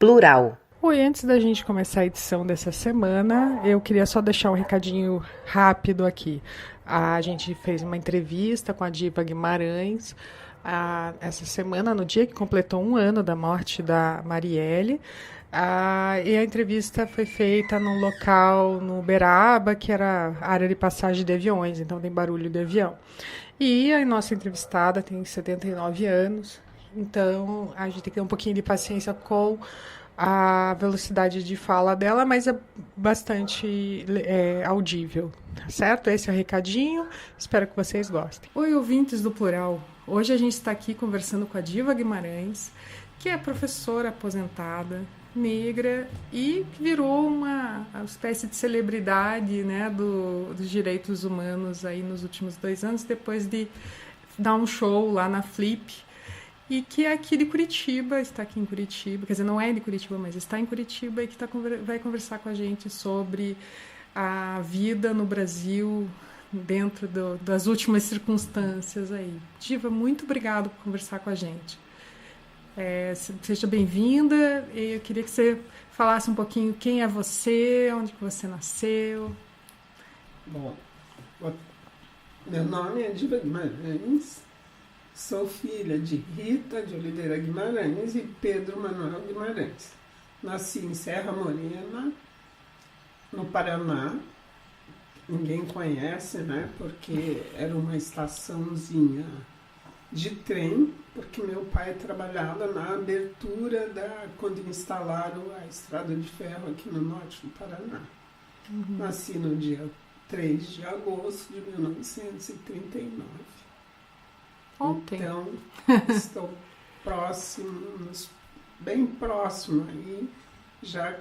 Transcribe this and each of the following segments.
plural. Oi, antes da gente começar a edição dessa semana, eu queria só deixar um recadinho rápido aqui. A gente fez uma entrevista com a Diva Guimarães essa semana, no dia que completou 1 ano da morte da Marielle. E a entrevista foi feita num local no Uberaba, que era a área de passagem de aviões, então tem barulho de avião. E a nossa entrevistada tem 79 anos, então a gente tem que ter um pouquinho de paciência com a velocidade de fala dela, mas é bastante audível, tá certo? Esse é o recadinho, espero que vocês gostem. Oi, ouvintes do Plural. Hoje a gente está aqui conversando com a Diva Guimarães, que é professora aposentada, negra e que virou uma espécie de celebridade, né, dos direitos humanos aí nos últimos 2 anos, depois de dar um show lá na Flip, e que é aqui de Curitiba, está aqui em Curitiba, quer dizer, não é de Curitiba, mas está em Curitiba, e que vai conversar com a gente sobre a vida no Brasil dentro das últimas circunstâncias aí. Diva, muito obrigado por conversar com a gente. Seja bem-vinda, e eu queria que você falasse um pouquinho quem é você, onde que você nasceu. Bom, meu nome é Diva Guimarães, sou filha de Rita de Oliveira Guimarães e Pedro Manuel Guimarães. Nasci em Serra Morena, no Paraná. Ninguém conhece, né? Porque era uma estaçãozinha de trem, porque meu pai trabalhava na abertura quando instalaram a estrada de ferro aqui no norte do Paraná. Uhum. Nasci no dia 3 de agosto de 1939. Ontem. Então, estou bem próximo aí, já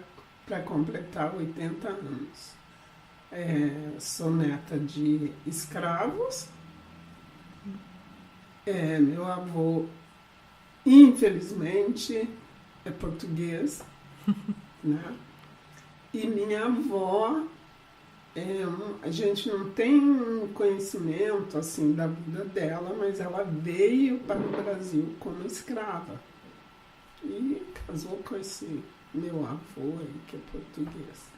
para completar 80 anos. Sou neta de escravos. Meu avô, infelizmente, é português, né? E minha avó, a gente não tem conhecimento assim da vida dela, mas ela veio para o Brasil como escrava e casou com esse meu avô aí, que é português.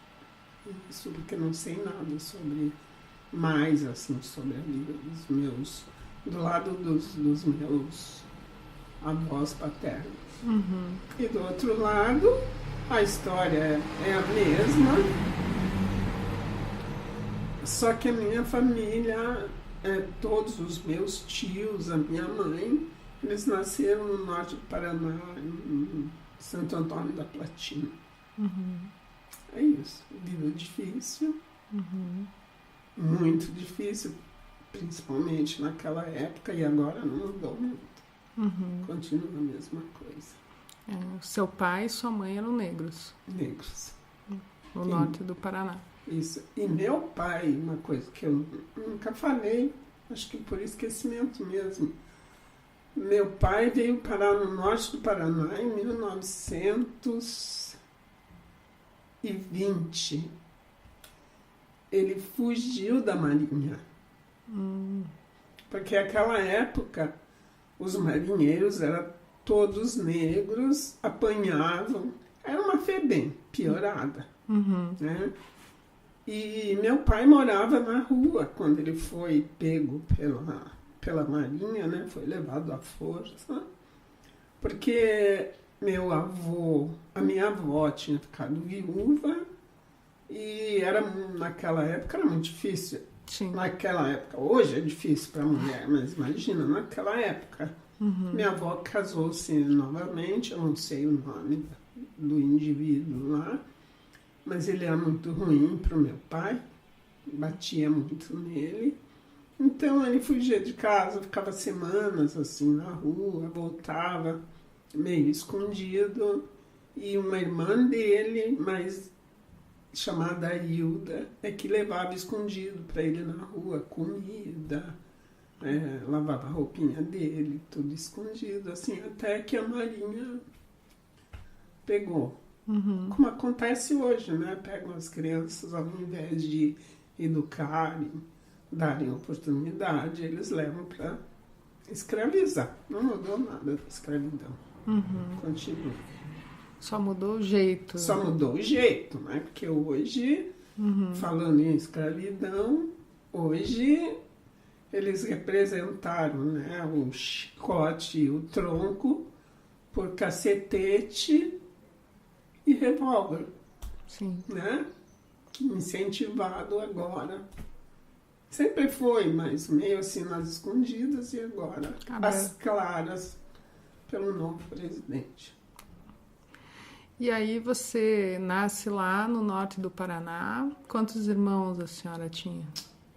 Isso porque não sei nada sobre a vida dos meus, do lado dos meus avós paternos. Uhum. E do outro lado, a história é a mesma, só que a minha família, todos os meus tios, a minha mãe, eles nasceram no norte do Paraná, em Santo Antônio da Platina. Uhum. É isso, vida difícil, uhum. Muito difícil, principalmente naquela época, e agora não mudou muito. Uhum. Continua a mesma coisa. Seu pai e sua mãe eram negros. Negros. No norte do Paraná. Isso. E meu pai, uma coisa que eu nunca falei, acho que por esquecimento mesmo. Meu pai veio parar no norte do Paraná em 1920. Ele fugiu da Marinha. Porque naquela época os marinheiros eram todos negros, apanhavam. Era uma FEBEM piorada. Uhum. Né? E meu pai morava na rua quando ele foi pego pela Marinha, né? Foi levado à força. Porque a minha avó tinha ficado viúva e naquela época era muito difícil. Sim. Naquela época, hoje é difícil para a mulher, mas imagina, naquela época. Uhum. Minha avó casou-se novamente, eu não sei o nome do indivíduo lá, mas ele era muito ruim para o meu pai, batia muito nele. Então ele fugia de casa, ficava semanas assim na rua, voltava meio escondido, e uma irmã dele, chamada Hilda, que levava escondido para ele na rua comida, lavava a roupinha dele, tudo escondido, assim, até que a Marinha pegou. Uhum. Como acontece hoje, né? Pegam as crianças, ao invés de educarem, darem oportunidade, eles levam para escravizar. Não mudou nada da escravidão. Uhum. Continua. Só mudou o jeito. Só mudou o jeito, né? Porque hoje, falando em escravidão, hoje eles representaram, né, o chicote e o tronco por cacetete e revólver. Sim. Né? Incentivado agora. Sempre foi, mas meio assim nas escondidas e agora às claras pelo novo presidente. E aí você nasce lá no norte do Paraná. Quantos irmãos a senhora tinha?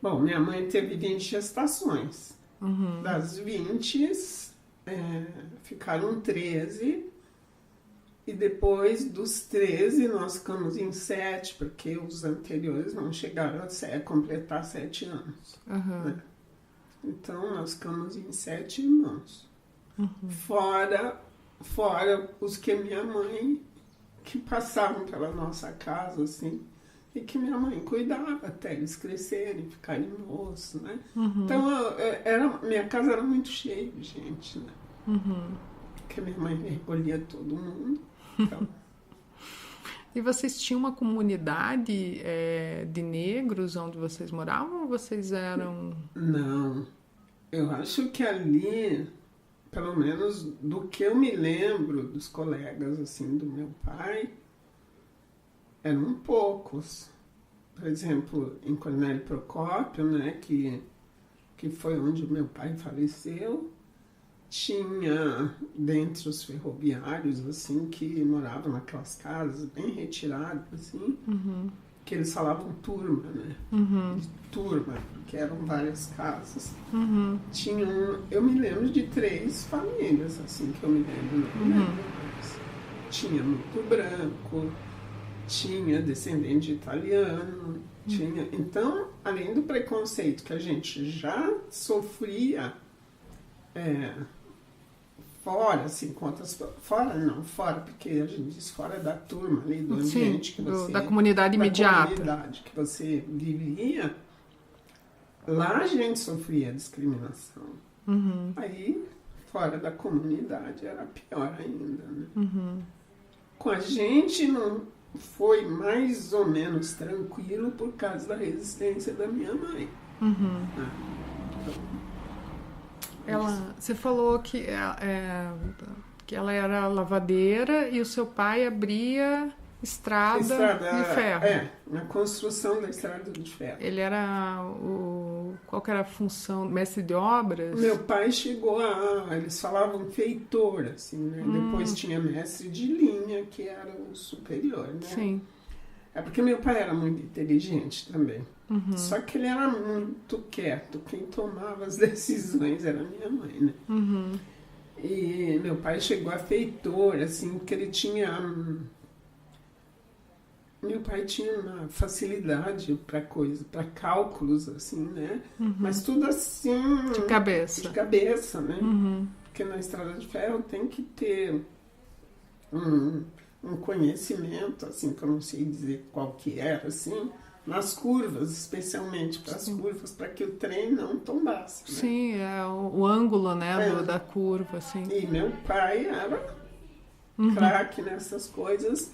Bom, minha mãe teve 20 gestações. Das 20, ficaram 13. E depois dos 13, nós ficamos em 7, porque os anteriores não chegaram a completar 7 anos. Né? Então, nós ficamos em 7 irmãos. Fora os que minha mãe, que passavam pela nossa casa, assim, e que minha mãe cuidava até eles crescerem, ficarem moços, né? Então, minha casa era muito cheia de gente, né? Porque minha mãe recolhia todo mundo. Então. E vocês tinham uma comunidade de negros onde vocês moravam ou vocês eram... Não, eu acho que ali, pelo menos do que eu me lembro dos colegas assim do meu pai, eram poucos. Por exemplo, em Cornélio Procópio, né, que foi onde o meu pai faleceu, tinha dentre os ferroviários assim que moravam naquelas casas bem retiradas assim, que eles falavam turma, né? Turma, porque eram várias casas. Eu me lembro de 3 famílias assim que eu me lembro, não me lembro mais. Tinha muito branco, tinha descendente de italiano, tinha. Então, além do preconceito que a gente já sofria fora, assim, fora, porque a gente diz fora da turma ali, do ambiente que você... da comunidade imediata. Da comunidade que você vivia, lá a gente sofria discriminação. Aí, fora da comunidade, era pior ainda, né? Com a gente não foi mais ou menos tranquilo por causa da resistência da minha mãe. Você falou que ela era lavadeira e o seu pai abria estrada de ferro. Na construção da estrada de ferro. Ele era qual que era a função? Mestre de obras? Meu pai chegou eles falavam feitor, assim, né? Depois tinha mestre de linha, que era o superior, né? Sim. É porque meu pai era muito inteligente também. Só que ele era muito quieto. Quem tomava as decisões era minha mãe, né? E meu pai chegou a feitor, assim, que ele tinha... Meu pai tinha uma facilidade para cálculos, assim, né? Mas tudo assim... De cabeça. De cabeça, né? Porque na estrada de ferro tem que ter um conhecimento, assim, que eu não sei dizer qual que era, assim, nas curvas, especialmente para as curvas, para que o trem não tombasse. Né? Sim, o ângulo, né, da curva, assim. E meu pai era craque nessas coisas.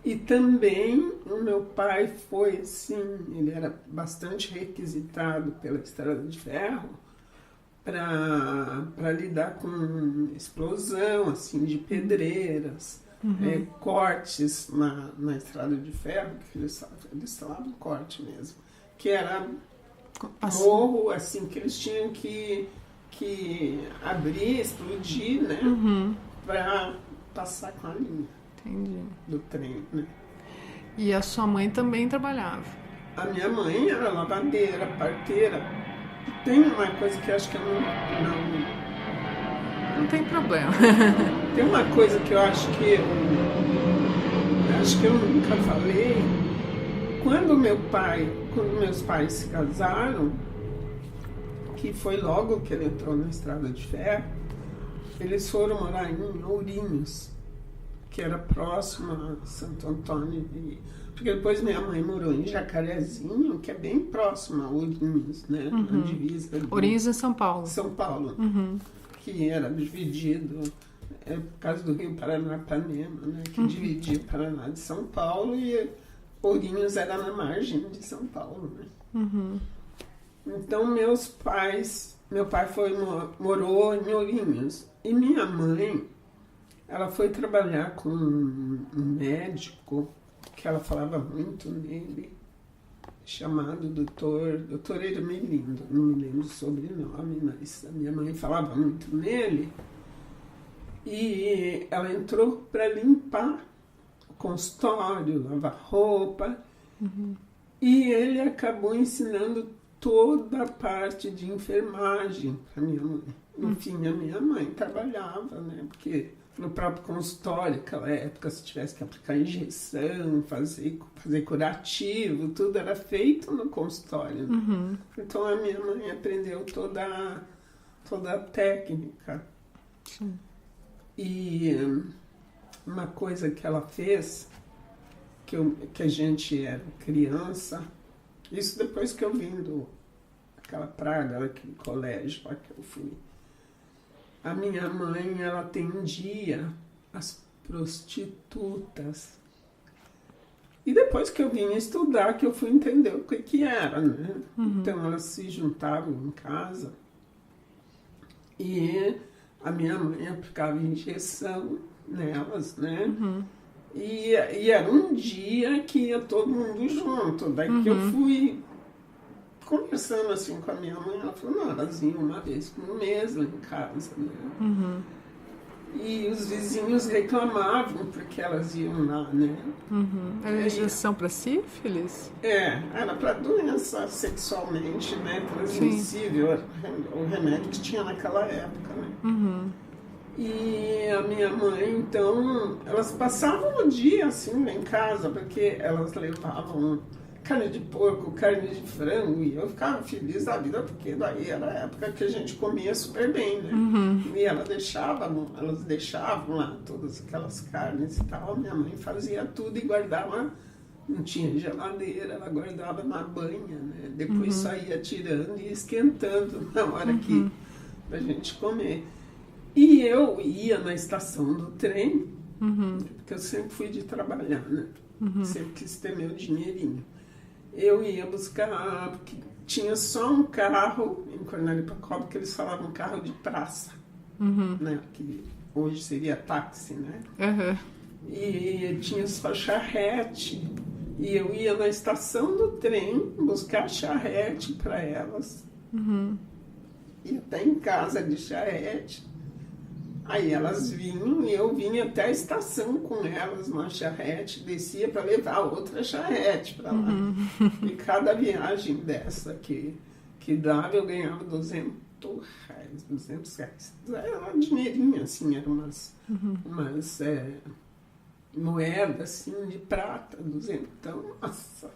E também o meu pai foi, assim, ele era bastante requisitado pela estrada de ferro para lidar com explosão, assim, de pedreiras. Cortes na estrada de ferro, que eles falavam corte mesmo, que era morro, assim, que eles tinham que abrir, explodir, né, para passar com a linha. Entendi. Do trem, né. E a sua mãe também trabalhava? A minha mãe era lavadeira, parteira. Tem uma coisa que eu acho que eu não tem problema. Tem uma coisa que eu acho que eu nunca falei. Quando meus pais se casaram, que foi logo que ele entrou na estrada de ferro, eles foram morar em Ourinhos, que era próximo a Santo Antônio. Porque depois minha mãe morou em Jacarezinho, que é bem próximo a Ourinhos, né? Na divisa. Ourinhos em São Paulo. São Paulo. Que era dividido é por causa do Rio Paranapanema, né? Que dividia o Paraná de São Paulo e Ourinhos era na margem de São Paulo, né? Então meu pai morou em Ourinhos e minha mãe, ela foi trabalhar com um médico que ela falava muito nele, chamado doutor Ermelindo, não me lembro o sobrenome, mas a minha mãe falava muito nele, e ela entrou para limpar o consultório, lavar roupa, e ele acabou ensinando toda a parte de enfermagem para minha mãe. No fim, a minha mãe trabalhava, né, porque no próprio consultório, naquela época, se tivesse que aplicar injeção, fazer curativo, tudo era feito no consultório. Né? Então a minha mãe aprendeu toda a técnica. Sim. E uma coisa que ela fez, que a gente era criança, isso depois que eu vim daquela praga, daquele colégio lá que eu fui. A minha mãe, ela atendia as prostitutas. E depois que eu vim estudar, que eu fui entender o que era, né? Então, elas se juntavam em casa e a minha mãe aplicava injeção nelas, né? E era um dia que ia todo mundo junto. Daí que eu fui conversando assim com a minha mãe, ela falou, não, elas iam uma vez por mês lá em casa, né? E os vizinhos reclamavam porque elas iam lá, né? Era injeção para sífilis? Era para doença sexualmente, né, transmissível, o remédio que tinha naquela época, né? E a minha mãe, então, elas passavam o dia assim lá em casa, porque elas levavam carne de porco, carne de frango, e eu ficava feliz da vida, porque daí era a época que a gente comia super bem, né? E elas deixavam lá todas aquelas carnes e tal, minha mãe fazia tudo e guardava, não tinha geladeira, ela guardava na banha, né? Depois saía tirando e esquentando na hora que a gente comer. E eu ia na estação do trem, porque eu sempre fui de trabalhar, né? Sempre quis ter meu dinheirinho. Eu ia buscar, porque tinha só um carro em Cornélio Procópio, que eles falavam carro de praça, né? Que hoje seria táxi, né? E tinha só charrete. E eu ia na estação do trem buscar charrete para elas. E até em casa de charrete. Aí elas vinham e eu vinha até a estação com elas na charrete, descia para levar outra charrete para lá. E cada viagem dessa que dava, eu ganhava R$200. Era um dinheirinho, assim, eram umas moedas assim, de prata, 200. Então, nossa,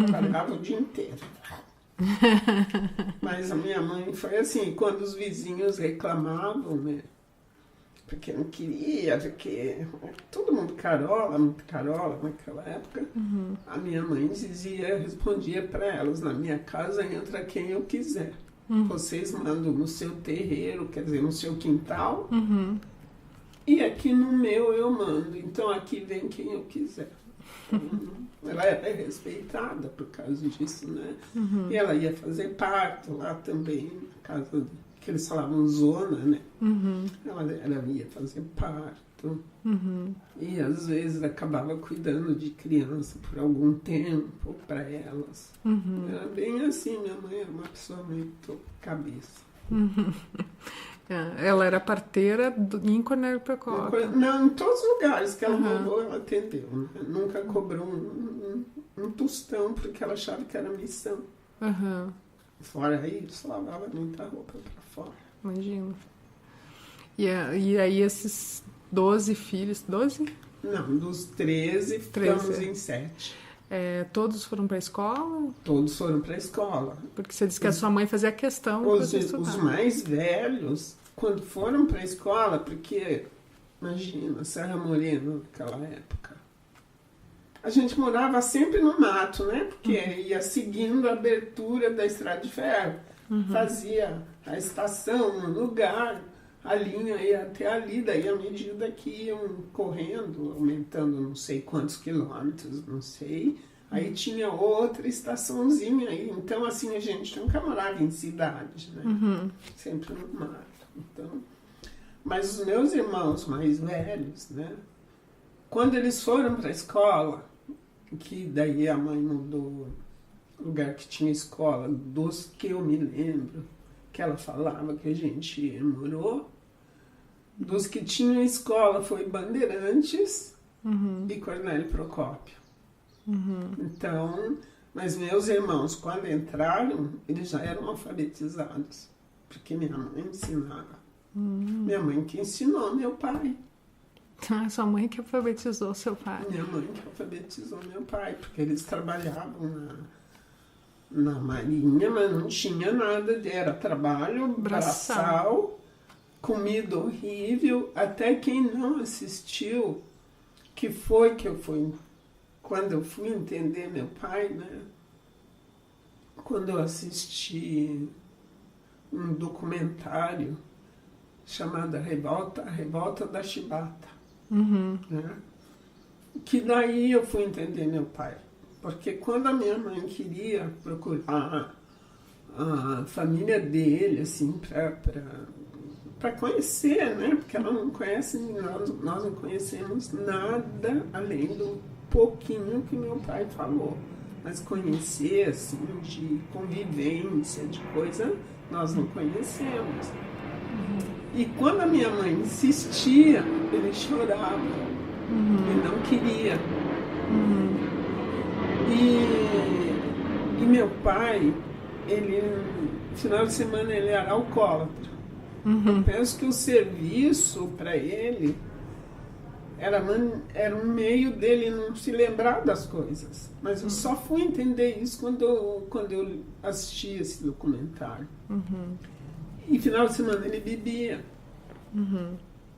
trabalhava o dia inteiro. Mas a minha mãe foi assim, quando os vizinhos reclamavam, né? Porque não queria, porque todo mundo muito carola naquela época. A minha mãe respondia para elas, na minha casa entra quem eu quiser. Vocês mandam no seu terreiro, quer dizer, no seu quintal, e aqui no meu eu mando. Então aqui vem quem eu quiser. Ela era respeitada por causa disso, né? E ela ia fazer parto lá também, na casa que eles falavam zona, né? Ela ia fazer parto. E às vezes acabava cuidando de criança por algum tempo para elas. Era bem assim, minha mãe era uma pessoa muito cabeça. Ela era parteira em Cornélio Procópio. Não, em todos os lugares que ela mandou, ela atendeu. Né? Nunca cobrou um tostão porque ela achava que era missão. Fora isso, lavava muita roupa para fora. Imagino. E aí esses 12 filhos, 12? Não, dos 13 ficamos em 7. Todos foram para a escola? Todos foram para a escola. Porque você disse que a sua mãe fazia questão de você estudar. Os mais velhos, quando foram para a escola, porque, imagina, Serra Morena naquela época, a gente morava sempre no mato, né? Porque ia seguindo a abertura da estrada de ferro. Fazia a estação no lugar, a linha ia até ali, daí à medida que iam correndo, aumentando não sei quantos quilômetros, não sei, aí tinha outra estaçãozinha aí. Então, assim, a gente nunca morava em cidade, né? Sempre no mato. Então, mas os meus irmãos mais velhos, né? Quando eles foram para a escola, que daí a mãe mudou o lugar que tinha escola, dos que eu me lembro, que ela falava que a gente morou, dos que tinham escola foi Bandeirantes e Cornélio Procópio. Então, mas meus irmãos, quando entraram, eles já eram alfabetizados, porque minha mãe ensinava. Minha mãe que ensinou meu pai. Ah, sua mãe que alfabetizou seu pai. Minha mãe que alfabetizou meu pai, porque eles trabalhavam na marinha, mas não tinha nada, era trabalho, braçal, comida horrível. Até quem não assistiu, que foi que eu fui, quando eu fui entender meu pai, né? Quando eu assisti um documentário chamado A Revolta da Chibata. Né? Que daí eu fui entender meu pai. Porque quando a minha mãe queria procurar a família dele, assim, para conhecer, né? Porque ela não conhece, nós não conhecemos nada além do pouquinho que meu pai falou. Mas conhecer, assim, de convivência, de coisa, nós não conhecemos. E quando a minha mãe insistia, ele chorava. Ele não queria. E meu pai, ele, no final de semana, ele era alcoólatra. Eu penso que o serviço para ele era um meio dele não se lembrar das coisas. Mas eu só fui entender isso quando eu assisti esse documentário. E final de semana ele bebia.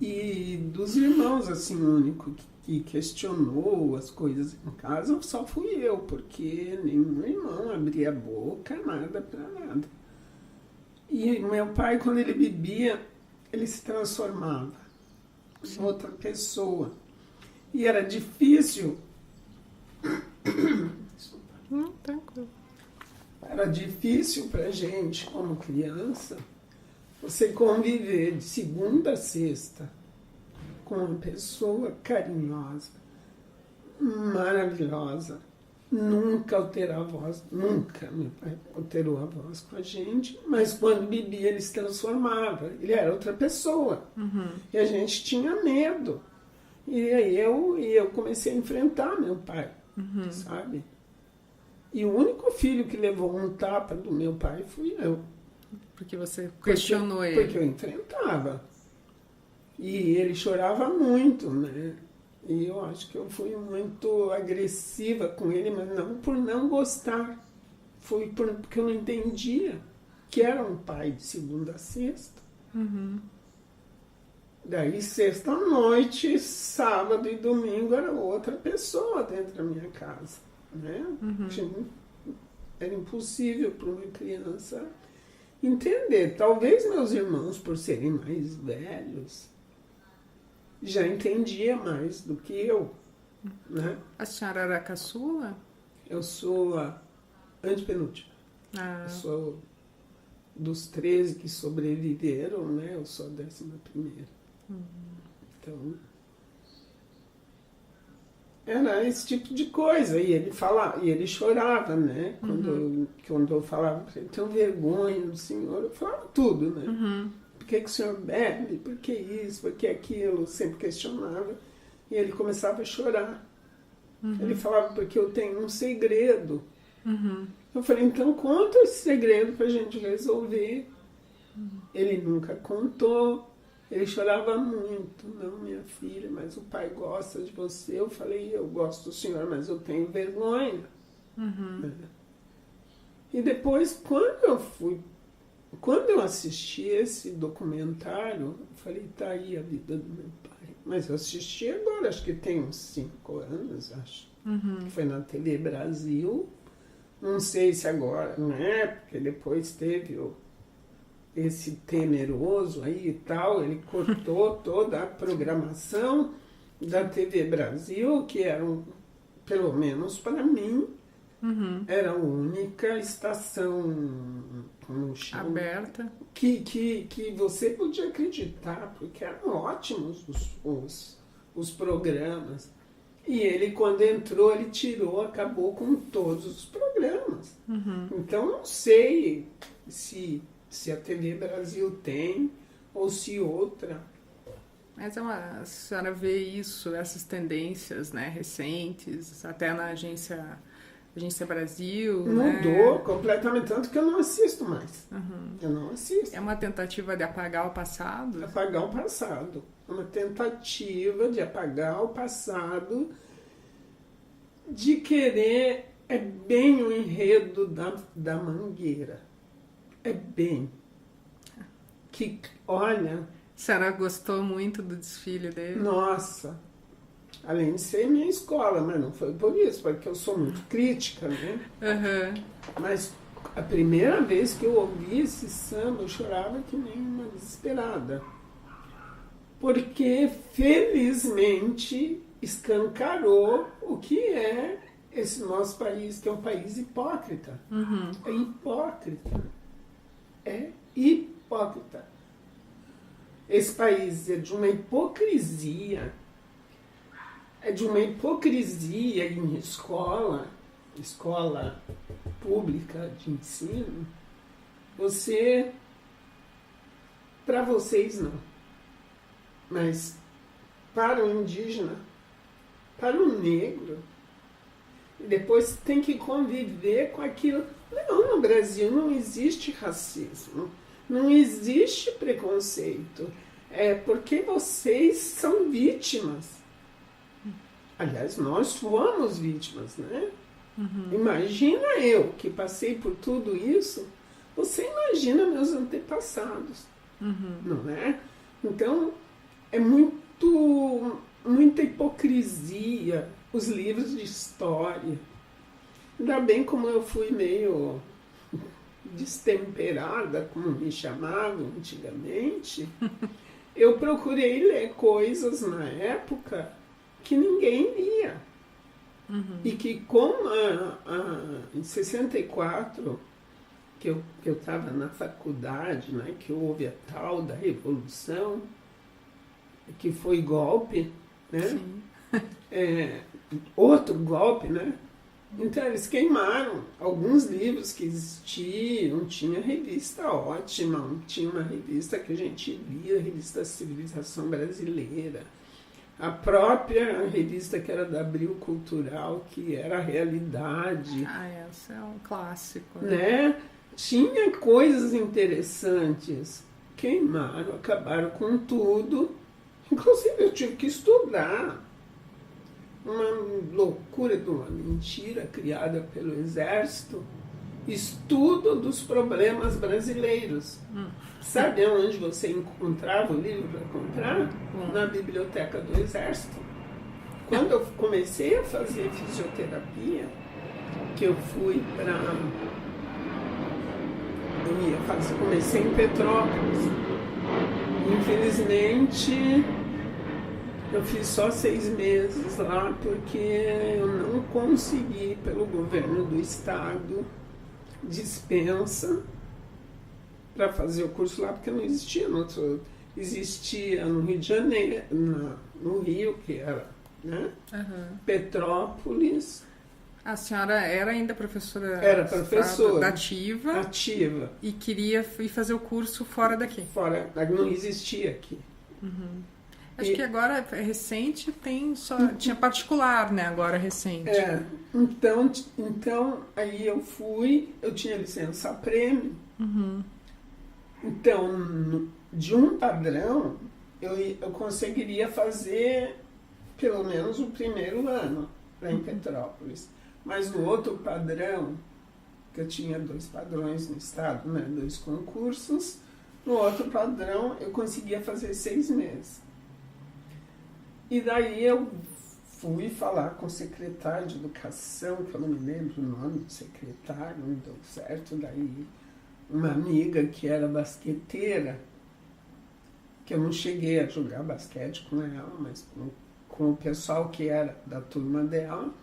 E dos irmãos, assim, o único que questionou as coisas em casa só fui eu, porque nenhum irmão abria a boca, nada pra nada. E meu pai, quando ele bebia, ele se transformava em outra pessoa. E era difícil. Tranquilo. Era difícil pra gente, como criança, você conviver de segunda a sexta com uma pessoa carinhosa, maravilhosa, nunca alterar a voz, nunca meu pai alterou a voz com a gente, mas quando bebia ele se transformava, ele era outra pessoa. E a gente tinha medo. E aí eu comecei a enfrentar meu pai, sabe? E o único filho que levou um tapa do meu pai fui eu. Porque você questionou ele. Porque eu enfrentava. E ele chorava muito, né? E eu acho que eu fui muito agressiva com ele, mas não por não gostar. Foi porque eu não entendia que era um pai de segunda a sexta. Daí, sexta-noite, sábado e domingo era outra pessoa dentro da minha casa, né? Era impossível para uma criança entender. Talvez meus irmãos, por serem mais velhos, já entendia mais do que eu, né? A senhora era a caçula? Eu sou a antepenúltima. Eu sou dos 13 que sobreviveram, né? Eu sou a 11ª. Então, era esse tipo de coisa. E ele falava, e ele chorava, né? Quando eu falava para ele, tenho vergonha do senhor, eu falava tudo, né? Por que o senhor bebe? Por que isso? Por que aquilo? Eu sempre questionava. E ele começava a chorar. Ele falava, porque eu tenho um segredo. Eu falei, então conta esse segredo pra gente resolver. Ele nunca contou. Ele chorava muito. Não, minha filha, mas o pai gosta de você. Eu falei, eu gosto do senhor, mas eu tenho vergonha. E depois, quando eu assisti esse documentário, eu falei, tá aí a vida do meu pai. Mas eu assisti agora, acho que tem uns 5 anos, acho. Que foi na TV Brasil. Não sei se agora, né? Porque depois teve esse temeroso aí e tal, ele cortou toda a programação da TV Brasil, que era, pelo menos para mim, era a única estação, como chama? Aberta. Que você podia acreditar, porque eram ótimos os programas. E ele, quando entrou, ele tirou, acabou com todos os programas. Então, não sei se a TV Brasil tem ou se outra. Mas a senhora vê isso, essas tendências, né, recentes, até na Agência Brasil, Mudou né? completamente, tanto que eu não assisto mais. Eu não assisto. É uma tentativa de apagar o passado? Apagar o passado. É uma tentativa de apagar o passado, de querer, é bem o enredo da Mangueira. É bem. Que, olha... A senhora gostou muito do desfile dele? Nossa! Além de ser minha escola, mas não foi por isso, porque eu sou muito crítica, né? Mas a primeira vez que eu ouvi esse samba, eu chorava que nem uma desesperada. Porque, felizmente, escancarou o que é esse nosso país, que é um país hipócrita. É hipócrita. É hipócrita. Esse país é de uma hipocrisia. É de uma hipocrisia em escola pública de ensino. Para vocês não. Mas para o indígena, para o negro, e depois tem que conviver com aquilo. Não, no Brasil não existe racismo, não existe preconceito. É porque vocês são vítimas. Aliás, nós fomos vítimas, né? Imagina eu, que passei por tudo isso, você imagina meus antepassados, não é? Então, é muita hipocrisia, os livros de história. Ainda bem como eu fui meio destemperada, como me chamavam antigamente, eu procurei ler coisas na época que ninguém lia. E que em 64, que eu estava na faculdade, né, que houve a tal da Revolução, que foi golpe, né? Outro golpe, né? Então eles queimaram alguns livros que existiam, tinha revista ótima, tinha uma revista que a gente lia, a revista Civilização Brasileira, a própria revista que era da Abril Cultural, que era a Realidade. Essa é um clássico. Né? Tinha coisas interessantes, queimaram, acabaram com tudo. Inclusive eu tive que estudar. Uma loucura de uma mentira criada pelo Exército. Estudo dos problemas brasileiros. Sabe onde você encontrava o livro para comprar? Na biblioteca do Exército. Quando eu comecei a fazer fisioterapia, que eu fui para... comecei em Petrópolis. Infelizmente, eu fiz só 6 meses lá, porque eu não consegui, pelo governo do estado, dispensa para fazer o curso lá, porque não existia existia no Rio de Janeiro, no Rio, que era, né? Petrópolis. A senhora era ainda professora? Era professora. Ativa. Ativa. E queria ir fazer o curso fora daqui? Fora, não existia aqui. Acho que agora é recente, tinha particular, né? Agora é recente. Então aí eu tinha licença prêmio. Então, de um padrão, eu conseguiria fazer pelo menos o primeiro ano lá em Petrópolis. Mas no outro padrão, que eu tinha 2 padrões no estado, né? 2 concursos, no outro padrão eu conseguia fazer 6 meses. E daí eu fui falar com o secretário de educação, que eu não me lembro o nome do secretário, não deu certo, daí uma amiga que era basqueteira, que eu não cheguei a jogar basquete com ela, mas com o pessoal que era da turma dela.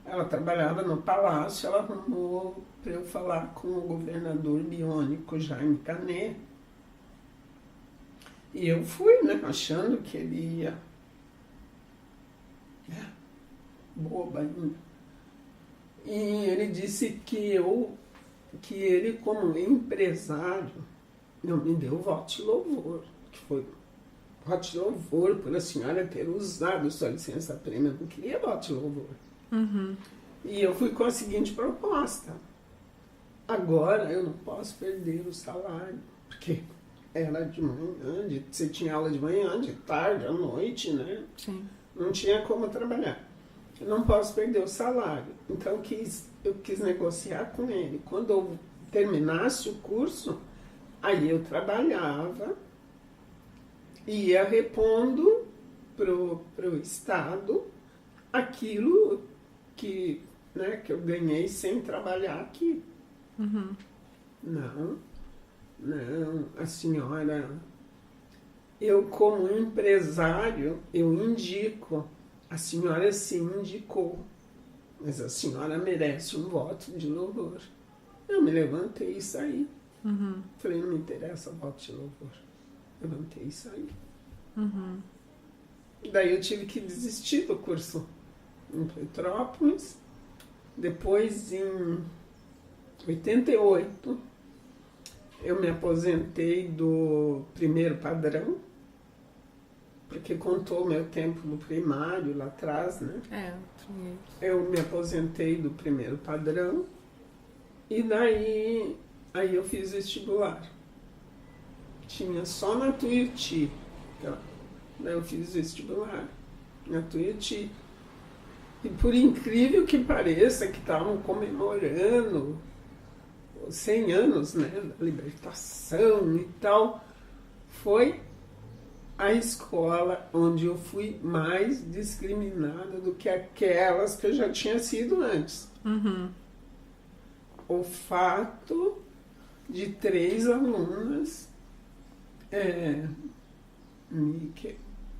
Ela trabalhava no palácio, ela arrumou para eu falar com o governador biônico Jaime Canet. E eu fui, né, achando que ele ia... boba ainda. E ele disse que ele, como empresário, não me deu voto de louvor, que foi voto de louvor por a senhora ter usado sua licença-prêmio. Eu não queria voto de louvor. Uhum. E eu fui com a seguinte proposta: agora eu não posso perder o salário, porque era de manhã, você tinha aula de manhã, de tarde, à noite, né? Sim. Não tinha como trabalhar. Eu não posso perder o salário. Então eu quis negociar com ele. Quando eu terminasse o curso, aí eu trabalhava, ia repondo pro Estado aquilo que, né, que eu ganhei sem trabalhar aqui. Uhum. Não, a senhora... Eu, como empresário, eu indico. A senhora se indicou, mas a senhora merece um voto de louvor. Eu me levantei e saí. Uhum. Falei, não me interessa voto de louvor. Levantei e saí. Uhum. Daí eu tive que desistir do curso em Petrópolis. Depois, em 88, eu me aposentei do primeiro padrão, porque contou o meu tempo no primário lá atrás, né? Eu me aposentei do primeiro padrão e daí aí eu fiz vestibular. Tinha só na Tuiuti. Daí eu fiz vestibular na Tuiuti. E por incrível que pareça, que estavam comemorando os 100 anos, né, da libertação e tal, foi a escola onde eu fui mais discriminada do que aquelas que eu já tinha sido antes. Uhum. O fato de 3 alunas,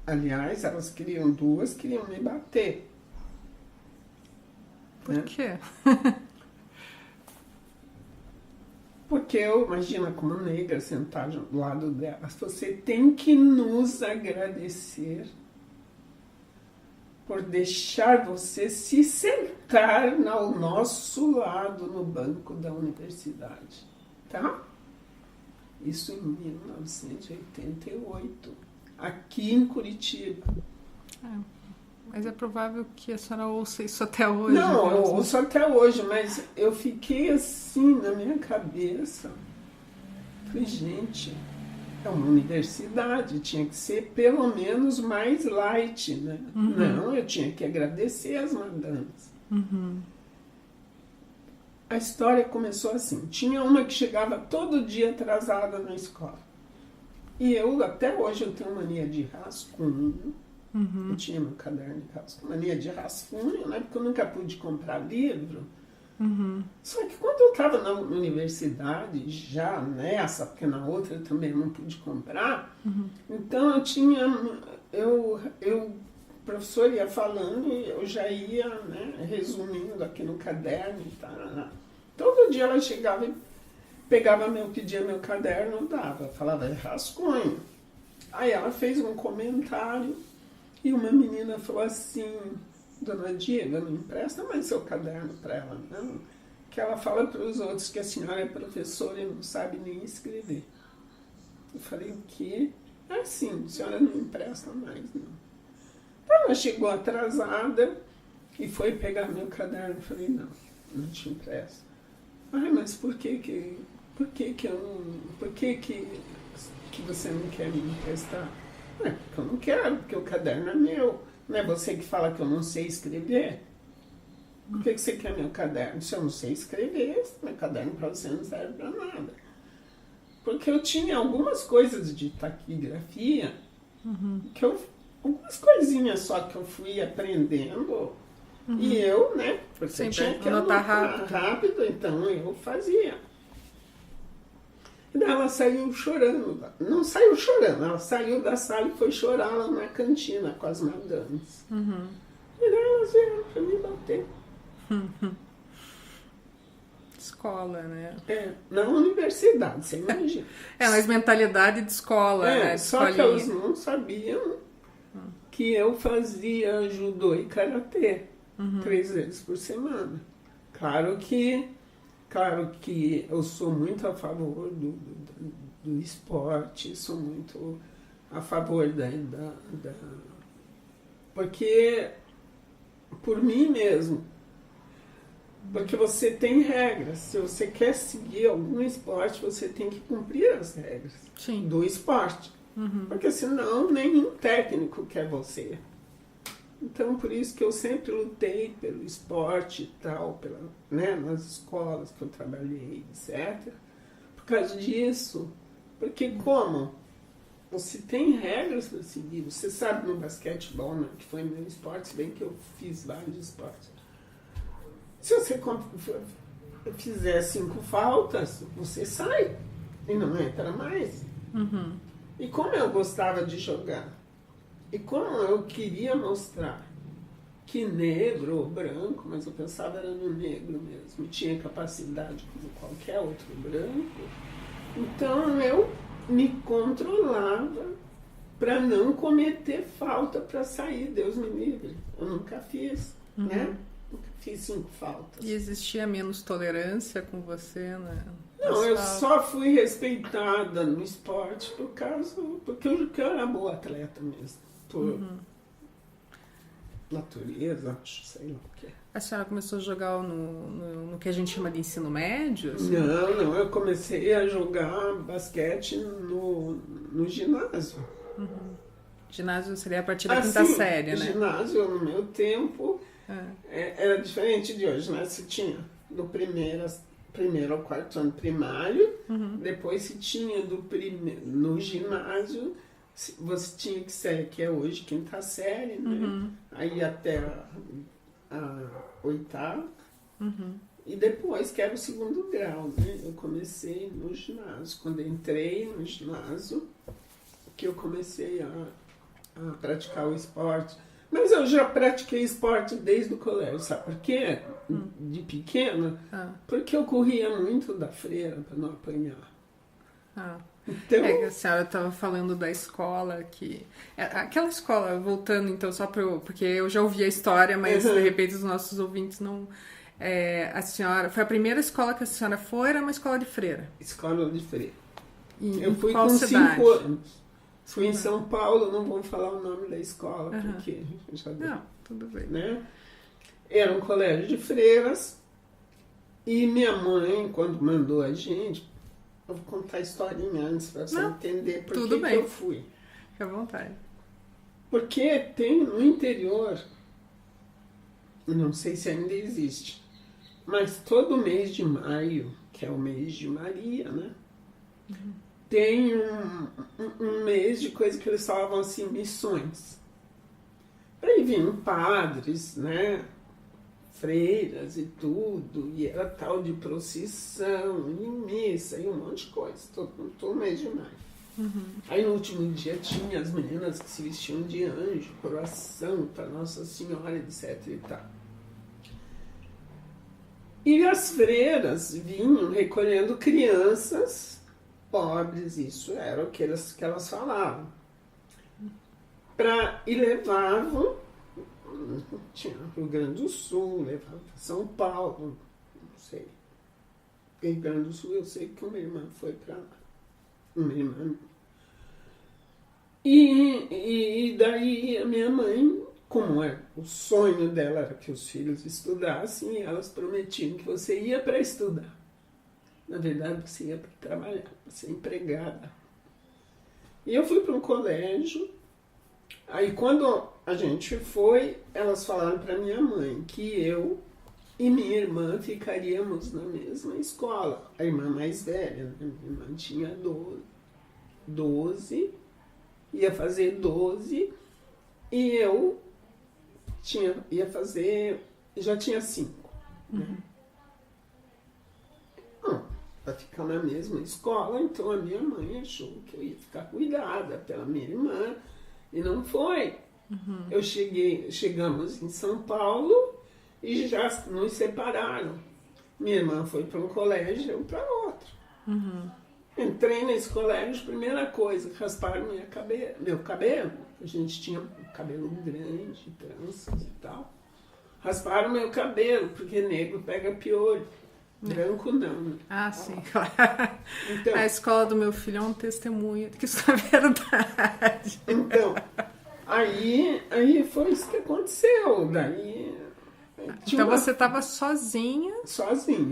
aliás, elas queriam 2, queriam me bater. Por quê? Porque eu, imagina, como negra, sentar do lado delas, você tem que nos agradecer por deixar você se sentar ao nosso lado no banco da universidade, tá? Isso em 1988, aqui em Curitiba. Mas é provável que a senhora ouça isso até hoje. Não, eu ouço até hoje, mas eu fiquei assim na minha cabeça. Falei, gente, é uma universidade, tinha que ser pelo menos mais light, né? Uhum. Não, eu tinha que agradecer as madames. Uhum. A história começou assim. Tinha uma que chegava todo dia atrasada na escola. E eu, até hoje, eu tenho mania de rascunho. Uhum. Eu tinha meu caderno de rascunho, mania de rascunho, né? Porque eu nunca pude comprar livro. Uhum. Só que quando eu estava na universidade, já nessa, porque na outra eu também não pude comprar, então eu tinha, o professor ia falando e eu já ia, né, resumindo aqui no caderno e tal. Todo dia ela chegava e pedia meu caderno, eu dava, falava, é rascunho. Aí ela fez um comentário e uma menina falou assim, Dona Diva, não empresta mais seu caderno para ela, não. Que ela fala para os outros que a senhora é professora e não sabe nem escrever. Eu falei, o quê? É assim, a senhora não empresta mais, não. Então ela chegou atrasada e foi pegar meu caderno. Eu falei, não te empresto. Ai, mas por que você não quer me emprestar? É, porque eu não quero, porque o caderno é meu. Não é você que fala que eu não sei escrever? Por que você quer meu caderno? Se eu não sei escrever, meu caderno para você não serve para nada. Porque eu tinha algumas coisas de taquigrafia, algumas coisinhas só que eu fui aprendendo, e eu, né, porque eu tinha que anotar rápido, então eu fazia. E daí ela saiu chorando. Não saiu chorando, ela saiu da sala e foi chorar lá na cantina com as madames. E daí elas vieram pra me bater. Escola, né? Na universidade, você imagina. Mas mentalidade de escola, né? De Só que escolinha. elas não sabiam que eu fazia judô e karatê 3 vezes por semana. Claro que eu sou muito a favor do esporte, sou muito a favor porque por mim mesmo. Porque você tem regras. Se você quer seguir algum esporte, você tem que cumprir as regras do esporte. Porque senão nenhum técnico quer você. Então, por isso que eu sempre lutei pelo esporte e tal, nas escolas que eu trabalhei, etc. Por causa disso. Porque como você tem regras para seguir. Você sabe no basquetebol, né, que foi meu esporte, se bem que eu fiz vários esportes. Se você fizer 5 faltas, você sai e não entra mais. E como eu gostava de jogar, e como eu queria mostrar que negro ou branco, mas eu pensava era no negro mesmo, tinha capacidade como qualquer outro branco, então eu me controlava para não cometer falta para sair, Deus me livre. Eu nunca fiz, né? Fiz 5 faltas. E existia menos tolerância com você, né? Não, eu só fui respeitada no esporte porque eu era boa atleta mesmo. Por natureza, sei lá o quê. A senhora começou a jogar no que a gente chama de ensino médio? Assim? Não, eu comecei a jogar basquete no ginásio. Ginásio seria a partir da quinta série, né? Ginásio, no meu tempo, era diferente de hoje, né? Se tinha do primeiro ao 4º ano primário, depois se tinha no ginásio, você tinha que ser, que é hoje, quinta série, né? Aí até a 8ª, e depois que era o 2º grau, né? Eu comecei no ginásio. Quando entrei no ginásio, que eu comecei a praticar o esporte. Mas eu já pratiquei esporte desde o colégio, sabe por quê? De pequena, porque eu corria muito da freira para não apanhar. Então, que a senhora estava falando da escola, que... Aquela escola, voltando então, só porque eu já ouvi a história, mas de repente os nossos ouvintes não... a senhora... Foi a primeira escola que a senhora foi, era uma escola de freira? Escola de freira. Eu fui com 5 anos. Fui em São Paulo, não vou falar o nome da escola, porque já deu. Não, tudo bem. Né? Era um colégio de freiras, e minha mãe, quando mandou a gente, eu vou contar a historinha antes para você entender por que eu fui. Fique à vontade. Porque tem no interior, não sei se ainda existe, mas todo mês de maio, que é o mês de Maria, né? Tem um mês de coisa que eles falavam assim, missões. Aí vinham padres, né? Freiras e tudo, e era tal de procissão, e missa, e um monte de coisa, todo mês de maio. Aí no último dia tinha as meninas que se vestiam de anjo, coroação para Nossa Senhora, etc e tal. E as freiras vinham recolhendo crianças pobres, isso era o que elas falavam. E levavam, tinha Rio Grande do Sul, levavam para São Paulo, não sei. Rio Grande do Sul eu sei que uma irmã foi para lá. Uma irmã. E daí a minha mãe, como o sonho dela era que os filhos estudassem, elas prometiam que você ia para estudar. Na verdade, você ia para trabalhar, para ser empregada. E eu fui para um colégio. Aí, quando a gente foi, elas falaram para minha mãe que eu e minha irmã ficaríamos na mesma escola. A irmã mais velha, né? Minha irmã tinha 12, ia fazer 12, e eu já tinha 5. Né? para ficar na mesma escola, então a minha mãe achou que eu ia ficar cuidada pela minha irmã, e não foi. Chegamos em São Paulo e já nos separaram. Minha irmã foi para um colégio, eu para outro. Entrei nesse colégio, primeira coisa, rasparam meu cabelo. A gente tinha cabelo grande, tranças e tal. Rasparam meu cabelo, porque negro pega piolho. Branco não. Né? Ah, sim, claro. Então, a escola do meu filho é um testemunho de que isso é verdade. Então, aí foi isso que aconteceu. Daí. Então você estava sozinha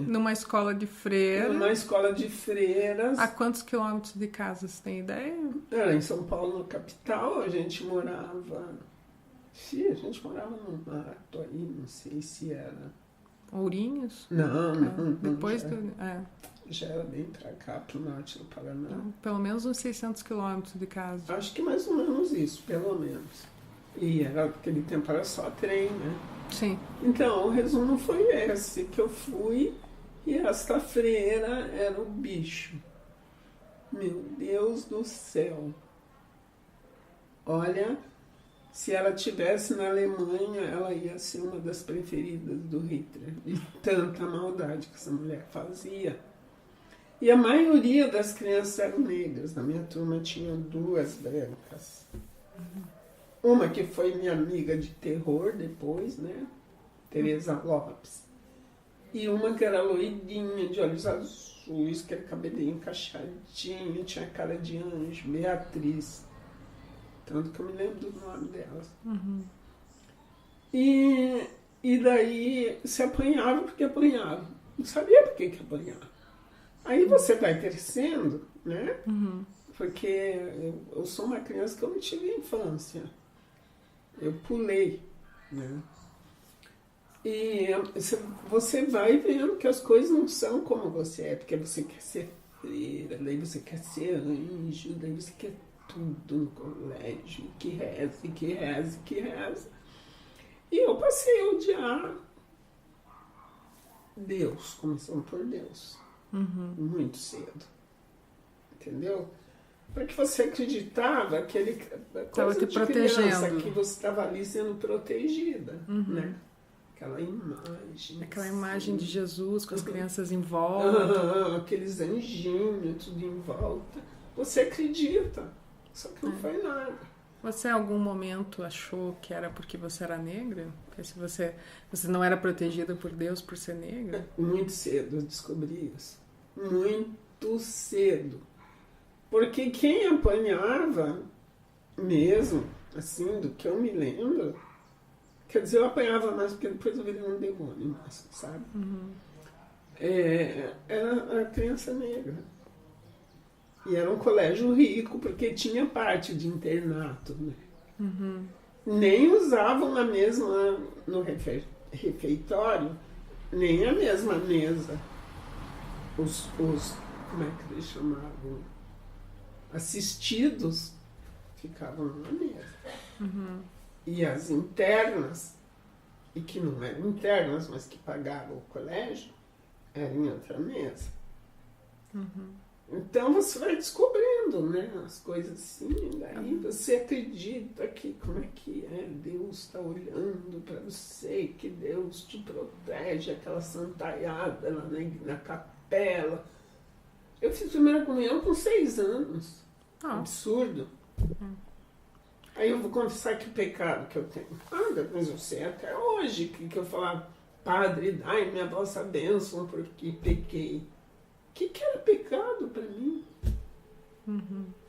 numa escola de freira. Numa escola de freiras. A quantos quilômetros de casa, você tem ideia? Era em São Paulo, na capital, a gente morava. Sim, a gente morava num mato aí, não sei se era. Ourinhos? Não. Depois já era bem pra cá, pro norte do Paraná. Então, pelo menos uns 600 quilômetros de casa. Acho que mais ou menos isso, pelo menos. E aquele tempo era só trem, né? Sim. Então, o resumo foi esse, que eu fui e esta freira era o bicho. Meu Deus do céu. Olha, se ela tivesse na Alemanha, ela ia ser uma das preferidas do Hitler. De tanta maldade que essa mulher fazia. E a maioria das crianças eram negras. Na minha turma tinha 2 brancas. Uma que foi minha amiga de terror depois, né? Tereza Lopes. E uma que era loirinha, de olhos azuis, aquele cabelinho encaixadinho, tinha cara de anjo, Beatriz. Tanto que eu me lembro do nome delas. E daí se apanhava porque apanhava. Não sabia por que apanhava. Aí você vai crescendo, né? Porque eu sou uma criança que eu não tive infância. Eu pulei, né? E você vai vendo que as coisas não são como você é, porque você quer ser freira, daí você quer ser anjo, daí você quer tudo no colégio, que reze, que reze, que reze. E eu passei a odiar Deus, começando por Deus, muito cedo, entendeu? Porque você acreditava que ele estava te protegendo, que você estava ali sendo protegida, né? Aquela imagem de Jesus com as crianças em volta, aqueles anjinhos tudo em volta. Você acredita, só que não foi nada. Você em algum momento achou que era porque você era negra? Porque se você não era protegida por Deus por ser negra? Muito cedo eu descobri isso. Muito cedo. Porque quem apanhava mesmo, assim, do que eu me lembro, quer dizer, eu apanhava mais porque depois eu virei um demônio, sabe? Era a criança negra. E era um colégio rico, porque tinha parte de internato, né? Nem usavam a mesma, no refeitório, nem a mesma mesa. Os como é que eles chamavam? Assistidos ficavam numa mesa. E as internas, e que não eram internas, mas que pagavam o colégio, eram em outra mesa. Então você vai descobrindo, né, as coisas assim, daí você acredita que como é que é, Deus está olhando para você, que Deus te protege, aquela santaiada lá na capela. Eu fiz primeira comunhão com 6 anos. Absurdo. Aí eu vou confessar que pecado que eu tenho. Mas eu sei até hoje que eu falava, Padre, dai-me a vossa bênção porque pequei. O que era pecado para mim?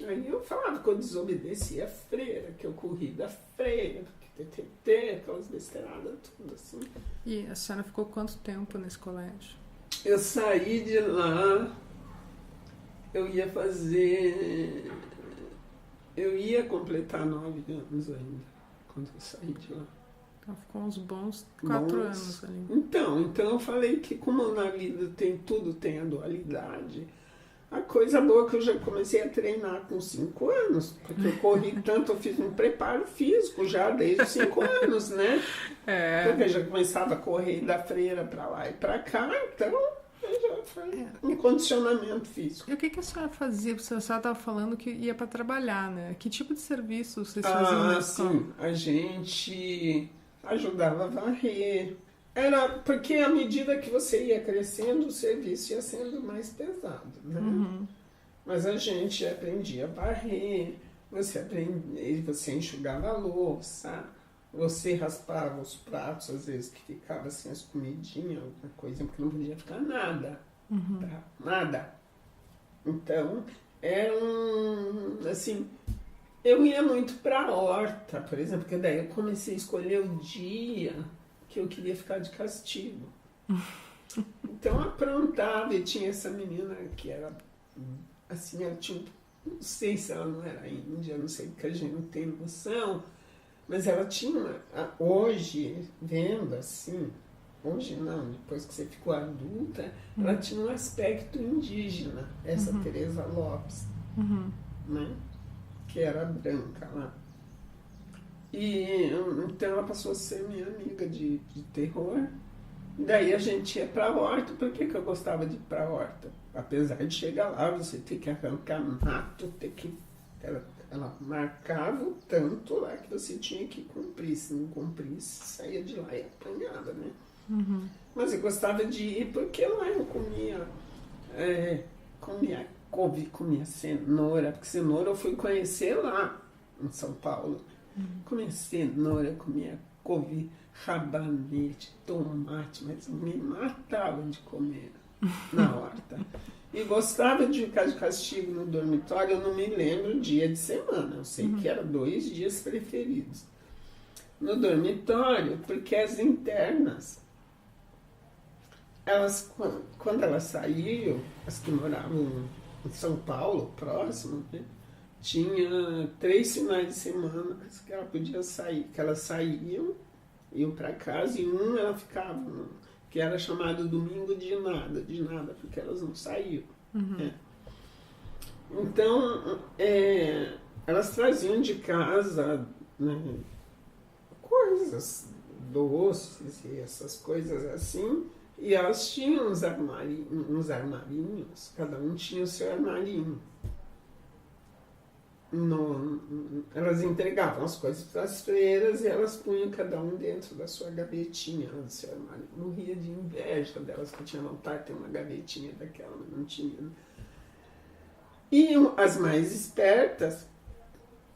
Aí eu falava que eu desobedeci a freira, que eu corri da freira, que aquelas besteiradas, tudo assim. E a senhora ficou quanto tempo nesse colégio? Eu saí de lá, eu ia completar 9 anos ainda, quando eu saí de lá. Então ficou uns bons 4 anos ali. Então eu falei que como na vida tudo tem a dualidade, a coisa boa que eu já comecei a treinar com 5 anos, porque eu corri tanto, eu fiz um preparo físico já desde os 5 anos, né? Porque eu já começava a correr da freira para lá e para cá, então eu já foi um condicionamento físico. E o que a senhora fazia? A senhora estava falando que ia para trabalhar, né? Que tipo de serviço vocês faziam na escola? Sim, a gente ajudava a varrer. Era porque à medida que você ia crescendo, o serviço ia sendo mais pesado, né? Mas a gente aprendia a varrer, você enxugava a louça, você raspava os pratos, às vezes que ficava assim as comidinhas, alguma coisa, porque não podia ficar nada, tá? Nada. Então, assim, eu ia muito para a horta, por exemplo, porque daí eu comecei a escolher o dia que eu queria ficar de castigo. Então, eu aprontava e tinha essa menina que era, assim, ela tinha, não sei se ela não era índia, não sei porque a gente não tem noção, mas ela tinha, hoje, vendo assim, hoje não, depois que você ficou adulta, ela tinha um aspecto indígena, essa Teresa Lopes, né? Que era branca lá. E então ela passou a ser minha amiga de terror. Daí a gente ia para a horta. Por que eu gostava de ir para a horta? Apesar de chegar lá, você ter que arrancar mato, ela marcava o tanto lá que você tinha que cumprir. Se não cumprisse, saía de lá e apanhava, né? Mas eu gostava de ir porque lá eu comia couve, comia cenoura, porque cenoura eu fui conhecer lá em São Paulo. Comia cenoura, comia couve, rabanete, tomate, mas me matava de comer na horta. E gostava de ficar de castigo no dormitório, eu não me lembro dia de semana, eu sei que eram 2 dias preferidos. No dormitório, porque as internas, elas, quando elas saíam, as que moravam em São Paulo, próximo, né? Tinha 3 finais de semana que ela podia sair, que elas saíam, iam para casa, e ela ficava, que era chamado domingo de nada, porque elas não saíam. Né? Então, elas traziam de casa, né, coisas, doces e essas coisas assim, e elas tinham uns armarinhos, cada um tinha o seu armarinho. Elas entregavam as coisas para as freiras e elas punham cada um dentro da sua gavetinha, do seu armário. Morria de inveja delas, que eu tinha vontade de ter uma gavetinha daquela, mas não tinha. E as mais espertas,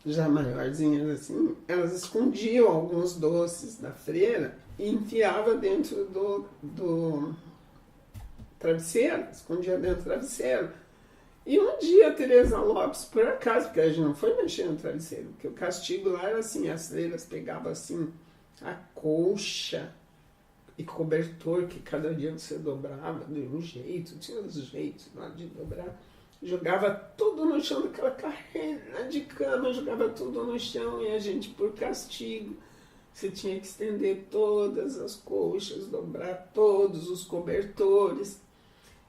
já maiorzinhas assim, elas escondiam alguns doces da freira e enfiava dentro do travesseiro, escondia dentro do travesseiro. E um dia a Teresa Lopes, por acaso, porque a gente não foi mexer no travesseiro, porque o castigo lá era assim, as freiras pegavam assim a colcha e cobertor que cada dia você dobrava de um jeito, tinha os jeitos lá de dobrar, jogava tudo no chão daquela carreira de cama, jogava tudo no chão e a gente, por castigo, você tinha que estender todas as colchas, dobrar todos os cobertores.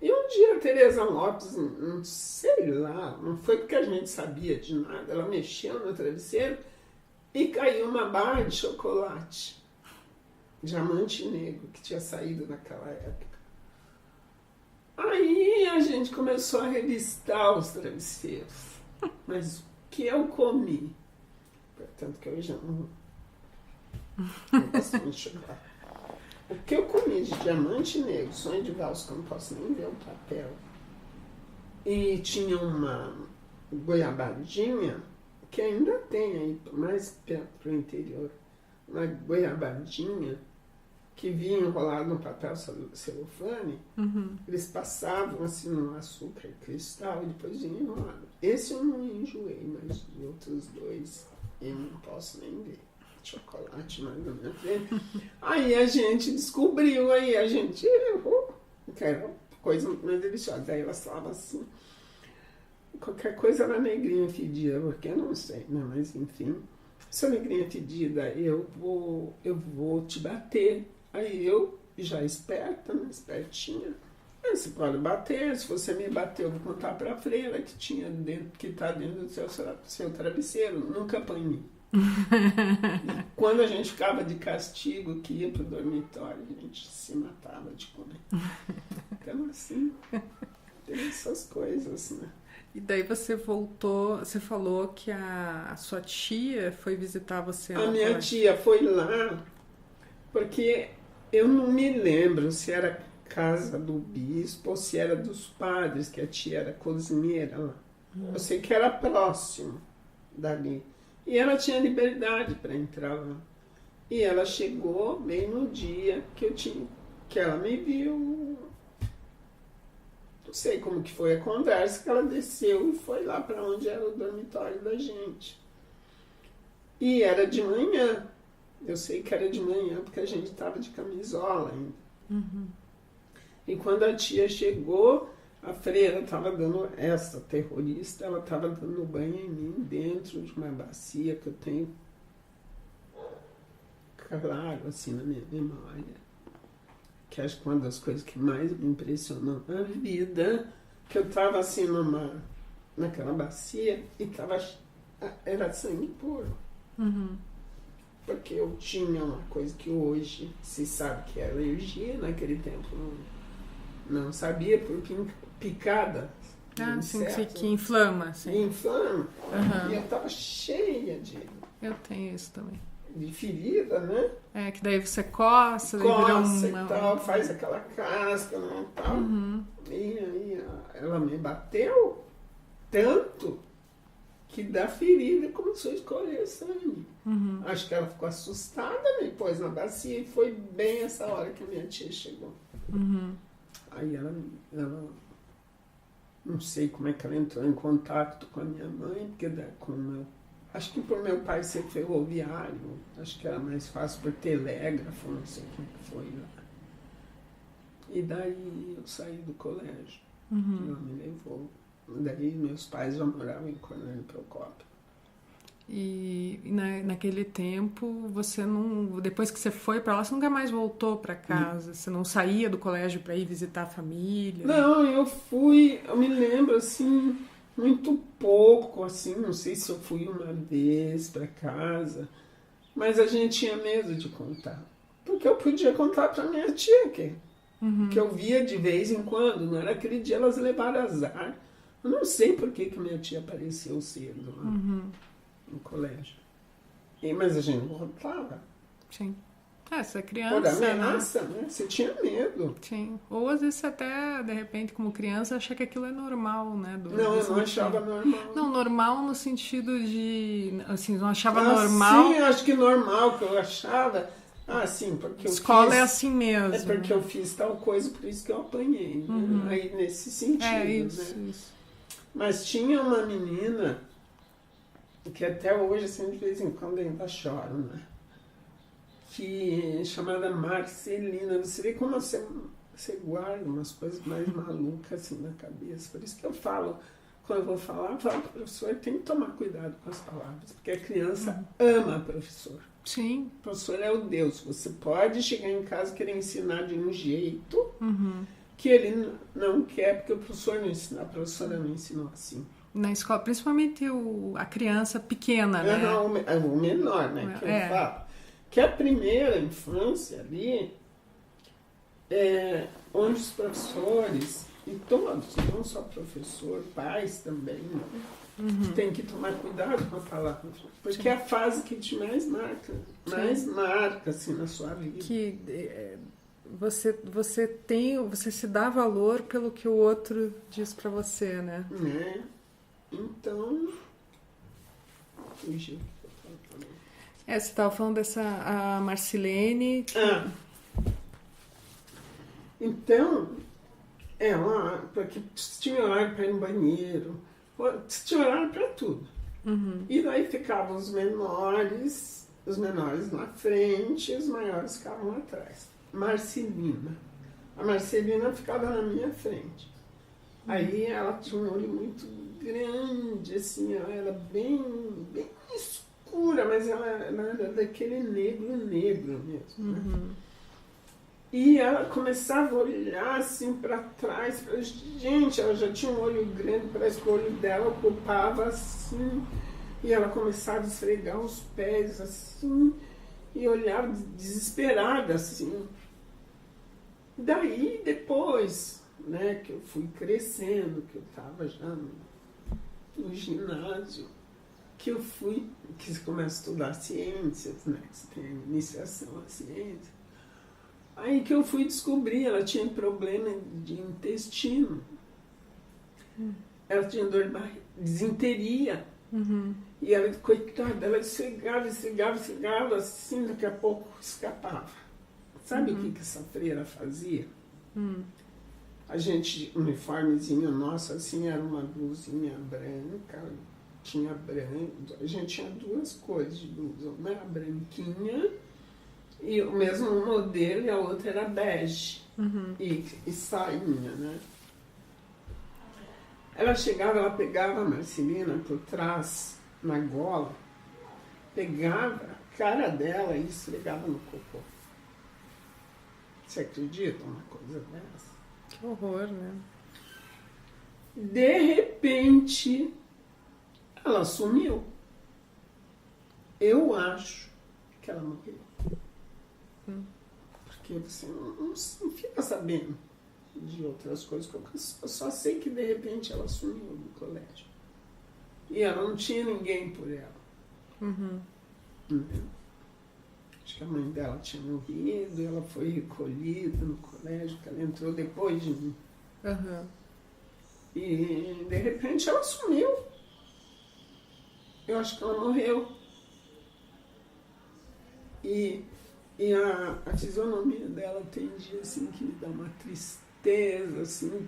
E um dia a Teresa Lopes, não sei lá, não foi porque a gente sabia de nada, ela mexeu no travesseiro e caiu uma barra de chocolate, diamante negro, que tinha saído naquela época. Aí a gente começou a revistar os travesseiros, mas o que eu comi? Portanto que eu já não gosto muito de chocolate. O que eu comi de diamante negro, sonho de valsa, que eu não posso nem ver o papel, e tinha uma goiabadinha, que ainda tem aí, mais perto pro interior, uma goiabadinha que vinha enrolada no papel celofane, eles passavam assim no açúcar cristal e depois vinha enrolado. Esse eu não enjoei, mas os outros 2 eu não posso nem ver. Chocolate mais na minha frente. Aí a gente descobriu, aí a gente errou, que era coisa mais deliciosa. Aí elas falavam assim, qualquer coisa era negrinha fedida, porque eu não sei, né? Mas enfim, sua negrinha fedida, eu vou te bater. Aí eu, já esperta, né? Espertinha, você pode bater, se você me bater, eu vou contar pra freira que tá dentro do seu travesseiro, nunca apanhei. Quando a gente ficava de castigo, que ia pro dormitório, a gente se matava de comer. Então, assim, coisas, né? E daí você voltou, você falou que a sua tia foi visitar você A no minha colégio. tia foi lá, porque eu não me lembro se era casa do bispo ou se era dos padres, que a tia era cozinheira lá. Eu sei que era próximo dali. E ela tinha liberdade para entrar lá. E ela chegou bem no dia que ela me viu. Não sei como que foi a conversa, que ela desceu e foi lá para onde era o dormitório da gente. E era de manhã. Eu sei que era de manhã, porque a gente estava de camisola ainda. E quando a tia chegou, a freira estava dando, essa terrorista, ela estava dando banho em mim dentro de uma bacia que eu tenho claro, assim, na minha memória. Que acho que uma das coisas que mais me impressionou na vida, que eu estava assim naquela bacia e era sangue puro. Porque eu tinha uma coisa que hoje se sabe que é alergia, naquele tempo não sabia, por picada. Ah, sim, inseto. que inflama, sim. Inflama. Aham. E eu estava cheia Eu tenho isso também. de ferida, né? É, que daí você coça, daí vira Coça uma... e tal, faz aquela casca, né, e tal. E aí ela me bateu tanto que da ferida começou a escorrer sangue. Acho que ela ficou assustada, me pôs na bacia e foi bem essa hora que a minha tia chegou. Aí ela não sei como é que ela entrou em contato com a minha mãe, porque acho que por meu pai ser ferroviário, acho que era mais fácil por telégrafo, não sei como que foi lá. E daí eu saí do colégio, ela me levou. Daí meus pais já moravam em Cornélio Procópio. E naquele tempo, você não... Depois que você foi pra lá, você nunca mais voltou pra casa? Você não saía do colégio pra ir visitar a família? Não, eu me lembro assim, muito pouco, assim, não sei se eu fui uma vez pra casa, mas a gente tinha medo de contar. Porque eu podia contar pra minha tia, que eu via de vez em quando, não era aquele dia elas levaram azar. Eu não sei por que minha tia apareceu cedo lá no colégio. Mas a gente não contava. Sim. Você é Por criança, ameaça, né? Você tinha medo. Sim. Ou às vezes você até, de repente, como criança, acha que aquilo é normal, né? Não, eu não achava normal. Não, normal no sentido de... Assim, não achava Ah, normal. sim, acho que normal que eu achava. Ah, sim, porque Escola é assim mesmo. É porque eu fiz tal coisa, por isso que eu apanhei. Né? Aí nesse sentido, isso, né? isso. Mas tinha uma menina que até hoje, assim, de vez em quando ainda choro, né? Chamada Marcelina. Você vê como você guarda umas coisas mais malucas assim na cabeça. Por isso que eu falo, quando eu vou falar, eu falo para o professor, tem que tomar cuidado com as palavras, porque a criança ama professor. Sim. O professor é o Deus. Você pode chegar em casa e querer ensinar de um jeito que ele não quer, porque o professor não ensina, a professora não ensinou assim. Na escola, principalmente a criança pequena, né? O menor, né? Que eu falo. Que a primeira infância ali é onde os professores, e todos, não só professor, pais também, tem que tomar cuidado com a palavra. Porque é a fase que te mais marca assim, na sua vida. Que você se dá valor pelo que o outro diz pra você, né? Então, você estava falando a Marcilene. Então, ela, porque tinha horário para ir no banheiro, tinha horário para tudo. E daí ficavam os menores na frente e os maiores ficavam lá atrás. Marcelina. A Marcelina ficava na minha frente. Aí ela tinha um olho muito grande, assim, ela era bem escura, mas ela era daquele negro mesmo. Né? E ela começava a olhar assim para trás, gente, ela já tinha um olho grande, parece que o olho dela ocupava assim, e ela começava a esfregar os pés assim, e olhava desesperada assim. Daí, depois, né, que eu fui crescendo, que eu estava já no ginásio, que eu fui, que você começa a estudar ciências, né, que você tem iniciação à ciência. Aí que eu fui descobrir, ela tinha problema de intestino. Ela tinha dor de barriga, desinteria. E ela, coitada, ela esfregava, assim, daqui a pouco escapava. Sabe o que essa freira fazia? A gente, uniformezinho nosso, assim, era uma blusinha branca, tinha branco, a gente tinha duas cores de blusa, uma era branquinha, e o mesmo modelo, e a outra era bege, e sainha, né? Ela chegava, ela pegava a Marcelina por trás, na gola, pegava a cara dela e esfregava no cocô. Você acredita uma coisa dessa? Que horror, né? De repente, ela sumiu. Eu acho que ela morreu. Porque você não fica sabendo de outras coisas. Eu só sei que de repente ela sumiu do colégio. E ela não tinha ninguém por ela. Acho que a mãe dela tinha morrido, ela foi recolhida no colégio, que ela entrou depois de mim. E de repente ela sumiu. Eu acho que ela morreu. E a fisionomia dela tem dia assim que me dá uma tristeza, assim,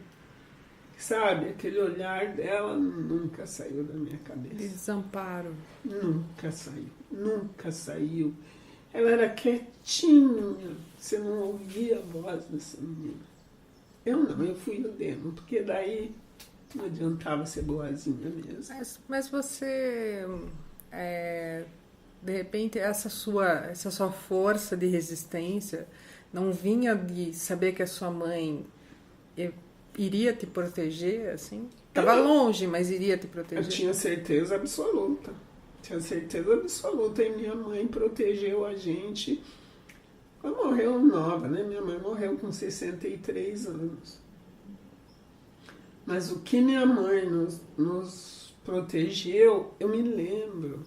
sabe? Aquele olhar dela nunca saiu da minha cabeça. Desamparo. Nunca saiu, nunca saiu. Ela era quietinha, você não ouvia a voz dessa menina. Eu fui no demo, porque daí não adiantava ser boazinha mesmo. Mas você, de repente, essa sua força de resistência não vinha de saber que a sua mãe iria te proteger, assim? Estava longe, mas iria te proteger. Eu tinha certeza absoluta. E minha mãe protegeu a gente. Ela morreu nova, né? Minha mãe morreu com 63 anos. Mas o que minha mãe nos protegeu, eu me lembro.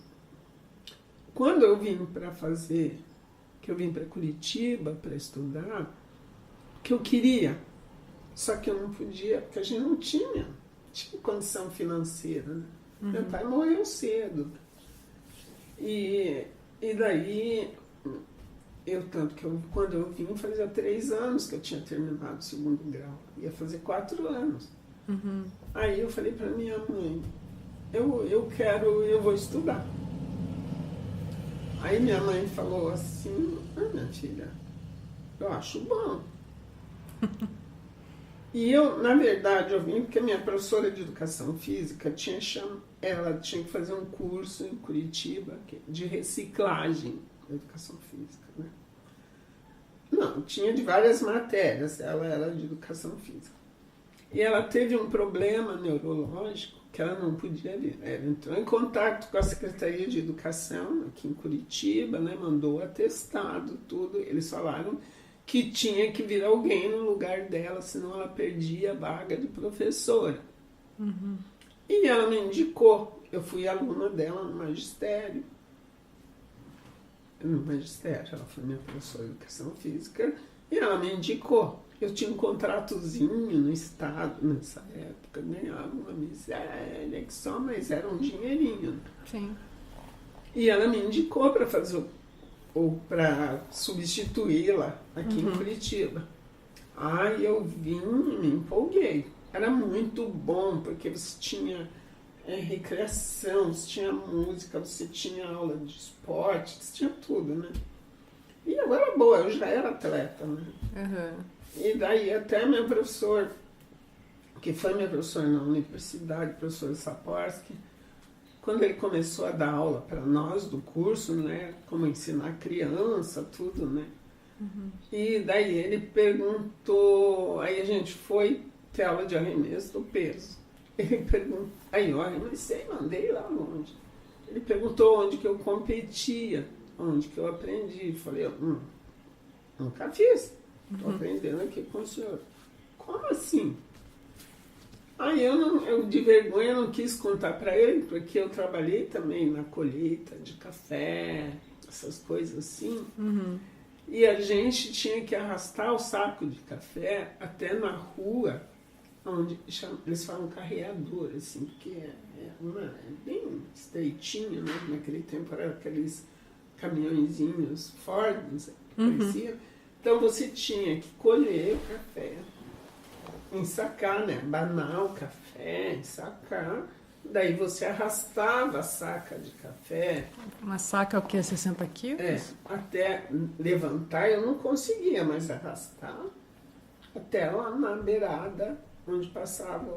Quando eu vim que eu vim para Curitiba para estudar, que eu queria, só que eu não podia, porque a gente não tinha condição financeira, né? Meu pai morreu cedo. E daí, tanto que quando eu vim, fazia 3 anos que eu tinha terminado o 2º grau. Ia fazer 4 anos. Aí eu falei para minha mãe, eu vou estudar. Aí minha mãe falou assim, minha filha, eu acho bom. E eu, na verdade, eu vim porque a minha professora de educação física ela tinha que fazer um curso em Curitiba de reciclagem da educação física, né? Não, tinha de várias matérias, ela era de educação física. E ela teve um problema neurológico que ela não podia vir. Ela entrou em contato com a Secretaria de Educação aqui em Curitiba, né? Mandou atestado, tudo. Eles falaram que tinha que vir alguém no lugar dela, senão ela perdia a vaga de professora. E ela me indicou. Eu fui aluna dela no magistério. Ela foi minha professora de educação física. E ela me indicou. Eu tinha um contratozinho no estado nessa época, ganhava uma miséria que só, mas era um dinheirinho. Sim. E ela me indicou para fazer ou para substituí-la aqui em Curitiba. Aí eu vim e me empolguei. Era muito bom, porque você tinha recreação, você tinha música, você tinha aula de esporte, você tinha tudo, né? E eu era boa, eu já era atleta, né? E daí até meu professor, que foi meu professor na universidade, professor Saporsky, quando ele começou a dar aula para nós do curso, né, como ensinar criança, tudo, né? E daí ele perguntou, aí a gente foi ter aula de arremesso do peso. Ele perguntou, aí eu arremessei, mandei lá longe. Ele perguntou onde que eu competia, onde que eu aprendi. Falei, nunca fiz, estou aprendendo aqui com o senhor. como assim? Aí eu de vergonha não quis contar para ele, porque eu trabalhei também na colheita de café, essas coisas assim. E a gente tinha que arrastar o saco de café até na rua, onde eles falam carreador, assim, porque é bem estreitinho, né? Naquele tempo eram aqueles caminhõezinhos Ford, não sei o que parecia. Então você tinha que colher o café, ensacar, né? Banar o café, ensacar. Daí você arrastava a saca de café. Uma saca é o quê? 60 quilos? Até levantar eu não conseguia, mas arrastar até lá na beirada, onde passava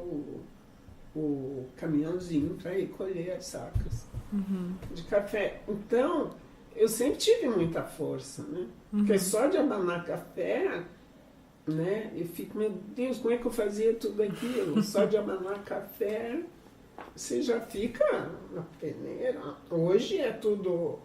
o caminhãozinho para recolher as sacas de café. Então, eu sempre tive muita força, né? Porque só de abanar café, né? Eu fico, meu Deus, como é que eu fazia tudo aquilo? Só de abanar café, você já fica na peneira. Hoje é tudo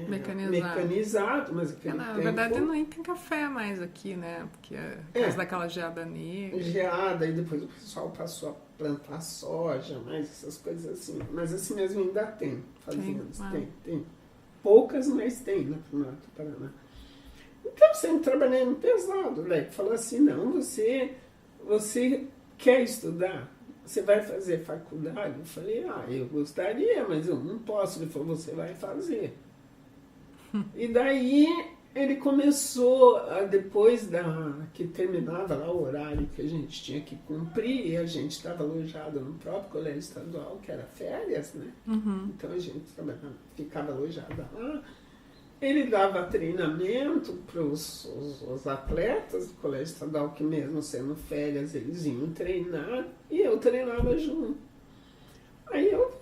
mecanizado, mas aquele na tempo... verdade nem tem café mais aqui, né? Porque é por causa daquela geada negra. Geada, e depois o pessoal passou a plantar soja, mais essas coisas assim. Mas assim mesmo ainda tem fazendas, tem. Poucas, mas tem na Norte do Paraná. Então, sempre trabalhei no pesado. O Leque falou assim, não, você quer estudar? Você vai fazer faculdade? Eu falei, eu gostaria, mas eu não posso. Ele falou, você vai fazer. E daí ele começou, depois que terminava lá o horário que a gente tinha que cumprir, e a gente estava alojado no próprio colégio estadual, que era férias, né? Então a gente ficava alojada lá. Ele dava treinamento para os atletas do colégio estadual, que mesmo sendo férias eles iam treinar, e eu treinava junto. Aí eu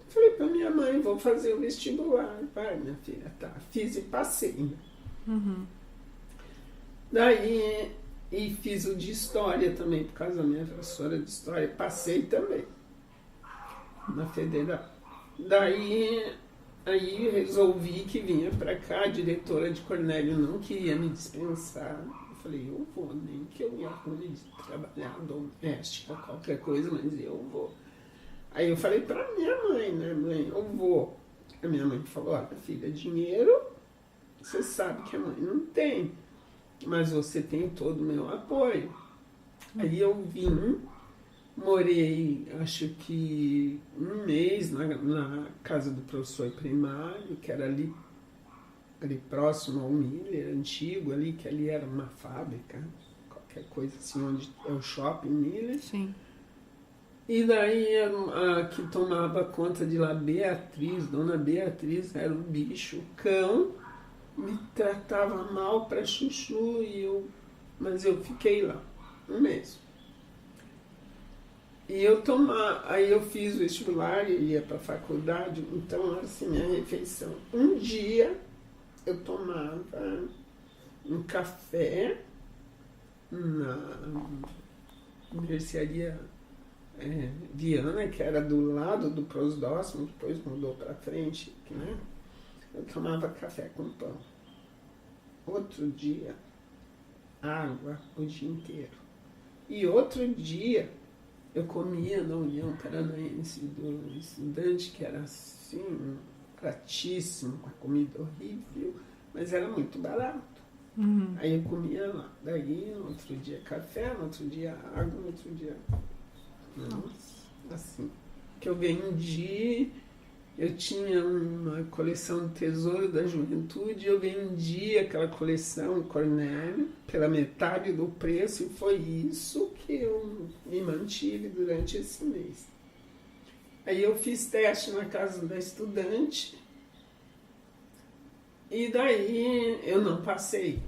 falei para minha mãe, vou fazer o vestibular. Vai, minha filha, tá. Fiz e passei. Daí, e fiz o de história também, por causa da minha professora de história, passei também, na federal. Daí, aí resolvi que vinha para cá, a diretora de Cornélio não queria me dispensar. Eu falei, eu vou, nem que eu me arrume de trabalhar doméstica, qualquer coisa, mas eu vou. Aí eu falei para minha mãe, né, mãe, eu vou. A minha mãe falou, olha, filha, dinheiro, você sabe que a mãe não tem, mas você tem todo o meu apoio. Aí eu vim, morei, acho que um mês na casa do professor primário, que era ali próximo ao Miller, antigo ali, que ali era uma fábrica, qualquer coisa assim, onde é o shopping Miller. Sim. E daí a que tomava conta de lá, Beatriz, dona Beatriz, era um bicho, cão, me tratava mal para chuchu, mas eu fiquei lá um mês. E aí eu fiz o vestibular e ia para a faculdade, então era assim, minha refeição. Um dia eu tomava um café na mercearia Viana, que era do lado do Prosdóximo, depois mudou para frente, né? Eu tomava café com pão. Outro dia, água o dia inteiro. E outro dia, eu comia na União Paranaense do Estudante, que era assim, pratíssimo, uma comida horrível, mas era muito barato. Aí eu comia lá. Daí, no outro dia café, no outro dia água, no outro dia... assim, que eu vendi, eu tinha uma coleção Tesouro da Juventude, eu vendi aquela coleção Cornélio pela metade do preço, e foi isso que eu me mantive durante esse mês. Aí eu fiz teste na casa da estudante, e daí eu não passei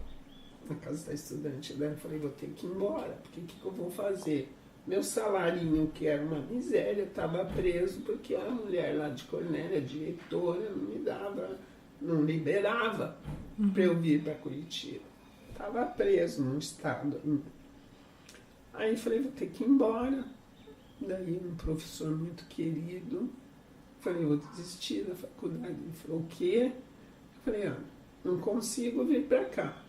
na casa da estudante. Daí eu falei, vou ter que ir embora, porque o que eu vou fazer? Meu salarinho, que era uma miséria, estava preso porque a mulher lá de Cornélio, a diretora, não me dava, não liberava para eu vir para Curitiba. Estava preso num estado ainda. Aí falei, vou ter que ir embora. Daí um professor muito querido, falei, vou desistir da faculdade. Ele falou, o quê? Eu falei, não consigo vir para cá.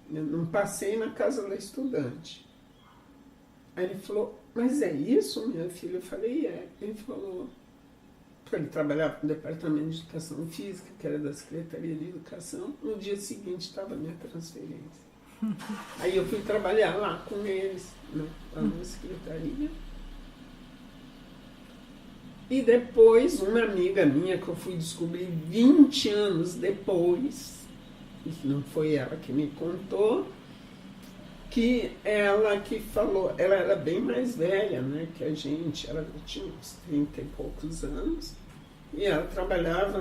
Eu não passei na casa da estudante. Aí ele falou, mas é isso, minha filha? Eu falei, é. Ele falou, porque ele trabalhava no departamento de educação física, que era da Secretaria de Educação. No dia seguinte estava a minha transferência. Aí eu fui trabalhar lá com eles, né, lá na secretaria. E depois, uma amiga minha que eu fui descobrir 20 anos depois, e não foi ela que me contou, que ela que falou, ela era bem mais velha, né, que a gente, ela tinha uns 30 e poucos anos, e ela trabalhava,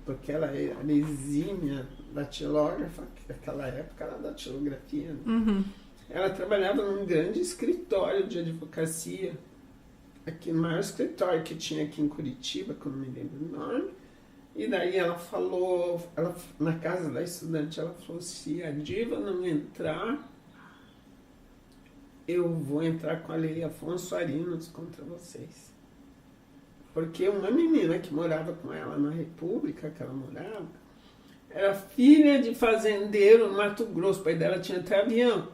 porque ela era exímia datilógrafa, que naquela época era datilografia, né? Uhum. Ela trabalhava num grande escritório de advocacia, aqui no maior escritório que tinha aqui em Curitiba, que eu não me lembro o nome. E daí ela falou, na casa da estudante, ela falou, se a diva não entrar, eu vou entrar com a Lei Afonso Arinos contra vocês. Porque uma menina que morava com ela na República, que ela morava, era filha de fazendeiro no Mato Grosso, o pai dela tinha até avião.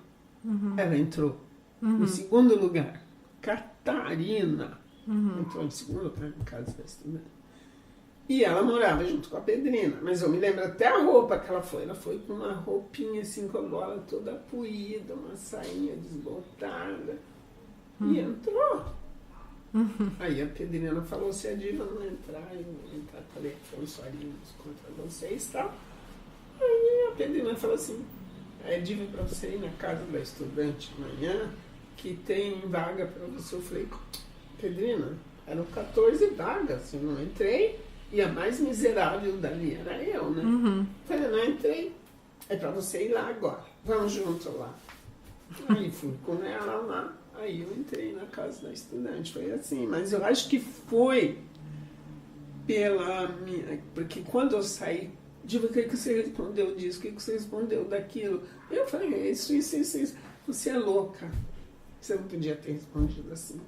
Uhum. Ela entrou Uhum. em segundo lugar. Catarina Uhum. entrou em segundo lugar no caso da estudante. E ela morava junto com a Pedrina, mas eu me lembro até a roupa que ela foi. Ela foi com uma roupinha assim, com a gola toda puída, uma sainha desbotada. E entrou. Aí a Pedrina falou, se a diva não entrar, eu vou entrar com a Lei Afonso Arinos contra vocês e tal. Aí a Pedrina falou assim, é diva para você ir na casa da estudante amanhã, que tem vaga para você. Eu falei, Pedrina, eram 14 vagas, eu não entrei, e a mais miserável dali era eu, né? Uhum. Falei, não entrei, é para você ir lá agora, vamos junto lá. Aí fui com ela lá, aí eu entrei na casa da estudante, foi assim, mas eu acho que foi pela minha, porque quando eu saí, digo, o que você respondeu disso, o que você respondeu daquilo? Eu falei, isso. Você é louca. Você não podia ter respondido assim.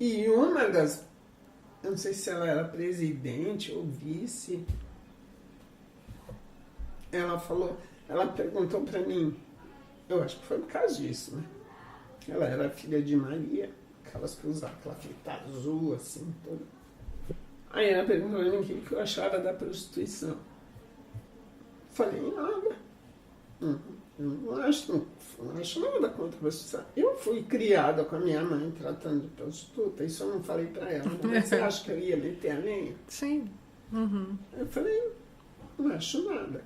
E uma das, eu não sei se ela era presidente ou vice, ela falou, ela perguntou para mim, eu acho que foi por causa disso, né? Ela era filha de Maria, aquelas que usavam aquela fita azul, assim, toda. Aí ela perguntou para mim o que eu achava da prostituição. Falei, nada. Eu não acho nada contra a prostituição. Eu fui criada com a minha mãe tratando de prostituta, isso eu não falei para ela. Mas você acha que eu ia meter a lenha? Sim. Uhum. Eu falei, não acho nada.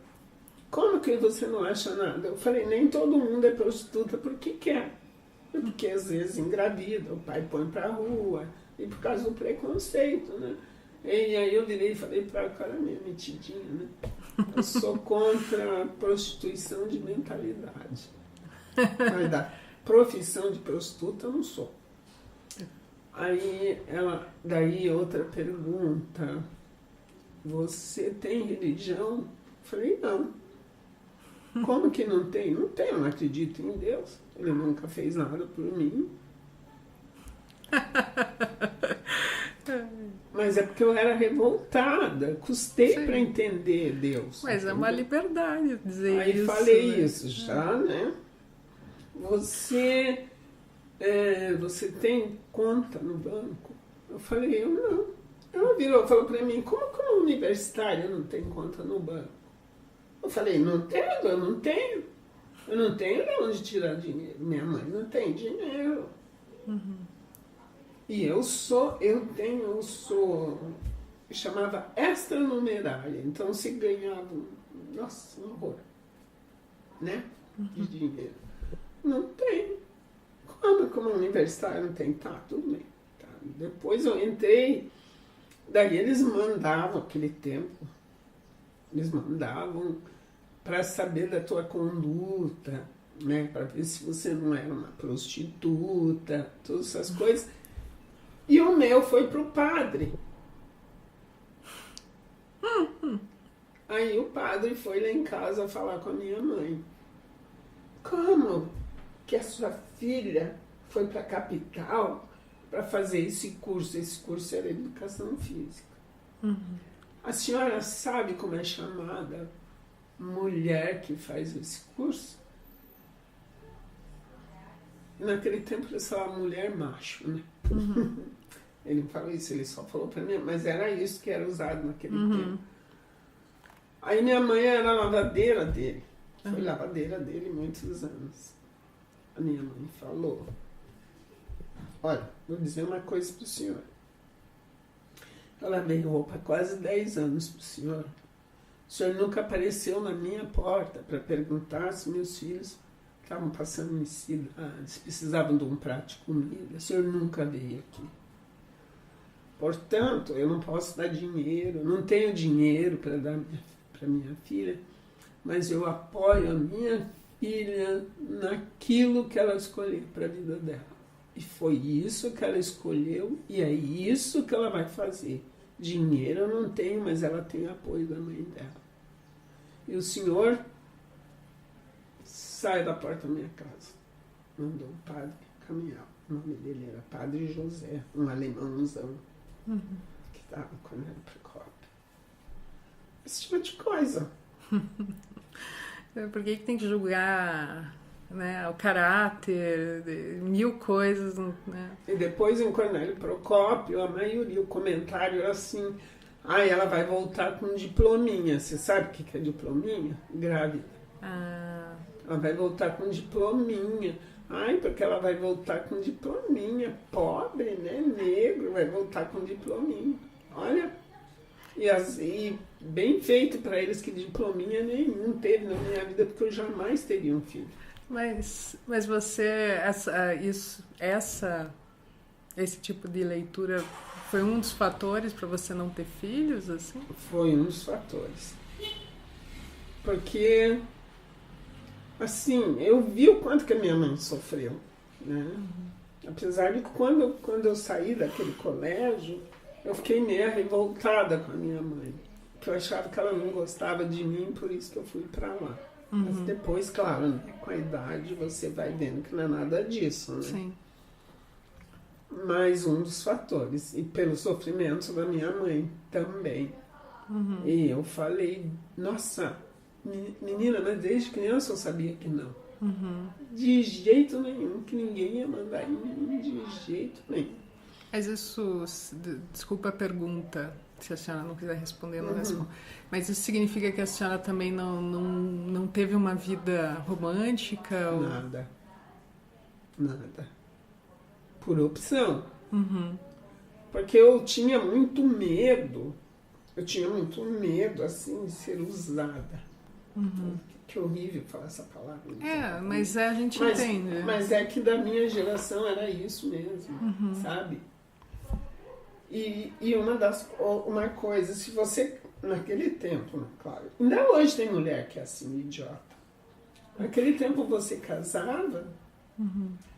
Como que você não acha nada? Eu falei, nem todo mundo é prostituta porque quer. Porque às vezes engravida, o pai põe pra rua, e por causa do preconceito, né? E aí eu virei e falei pra ela, cara, meio metidinha, né? Eu sou contra a prostituição de mentalidade. Mas da profissão de prostituta eu não sou. Aí ela, daí outra pergunta, você tem religião? Eu falei, não. Como que não tem? Não tem, eu não acredito em Deus. Ele nunca fez nada por mim. Mas é porque eu era revoltada, custei para entender Deus. Mas é uma liberdade dizer aí isso. Aí falei isso já, né? Você tem conta no banco? Eu falei, eu não. Ela virou e falou para mim, como um universitário não tem conta no banco? Eu falei, não tenho, eu não tenho. Eu não tenho de onde tirar dinheiro. Minha mãe não tem dinheiro. Uhum. E eu sou, chamava extranumerária. Então se ganhava, nossa, um horror, né? De dinheiro. Não tem. Como universitário não tem? Tá, tudo bem. Tá. Depois eu entrei, daí eles mandavam, aquele tempo, eles mandavam para saber da tua conduta, né? Para ver se você não era uma prostituta, todas essas coisas. E o meu foi pro padre. Aí o padre foi lá em casa falar com a minha mãe. Como que a sua filha foi para a capital para fazer esse curso? Esse curso era educação física. Uhum. A senhora sabe como é chamada mulher que faz esse curso? naquele tempo ele falava mulher macho, né? Ele não falou isso, ele só falou pra mim, mas era isso que era usado naquele tempo. Aí minha mãe era a lavadeira dele. Foi lavadeira dele muitos anos. A minha mãe falou: olha, vou dizer uma coisa pro senhor. Eu lavei roupa há quase 10 anos pro senhor. O senhor nunca apareceu na minha porta para perguntar se meus filhos estavam passando necessidades, precisavam de um prato de comida. O senhor nunca veio aqui. Portanto, eu não posso dar dinheiro, não tenho dinheiro para dar para minha filha, mas eu apoio a minha filha naquilo que ela escolheu para a vida dela. E foi isso que ela escolheu e é isso que ela vai fazer. Dinheiro eu não tenho, mas ela tem apoio da mãe dela. E o senhor sai da porta da minha casa. Mandou o padre caminhar. O nome dele era Padre José, um alemãozão, que estava com ele Procópio. Esse tipo de coisa. Por que tem que julgar, né, o caráter, mil coisas, né? E depois em Cornélio Procópio, a maioria, o comentário era assim: ai, ela vai voltar com diplominha. Você sabe o que é diplominha? Grávida. Ela vai voltar com diplominha. Ai, porque ela vai voltar com diplominha. Pobre, né? Negro, vai voltar com diplominha. Olha, e bem feito para eles que diplominha nenhum teve na minha vida, porque eu jamais teria um filho. Mas você, esse tipo de leitura foi um dos fatores para você não ter filhos, assim? Foi um dos fatores. Porque, assim, eu vi o quanto que a minha mãe sofreu, né? Apesar de que quando eu saí daquele colégio, eu fiquei meio revoltada com a minha mãe. Porque eu achava que ela não gostava de mim, por isso que eu fui para lá. Mas depois, claro, né, com a idade você vai vendo que não é nada disso, né? Sim. Mais um dos fatores. E pelo sofrimento da minha mãe também. E eu falei, nossa, menina, mas desde criança eu sabia que não. De jeito nenhum, que ninguém ia mandar em mim, de jeito nenhum. Mas isso, desculpa a pergunta, se a senhora não quiser responder, não responde. Mas isso significa que a senhora também não teve uma vida romântica? Ou... Nada. Por opção. Porque eu tinha muito medo. Assim, de ser usada. Que horrível falar essa palavra. Mas a gente entende. Mas é que da minha geração era isso mesmo, sabe? E uma coisa, se você, naquele tempo, né, claro, ainda hoje tem mulher que é assim, idiota. Naquele tempo você casava,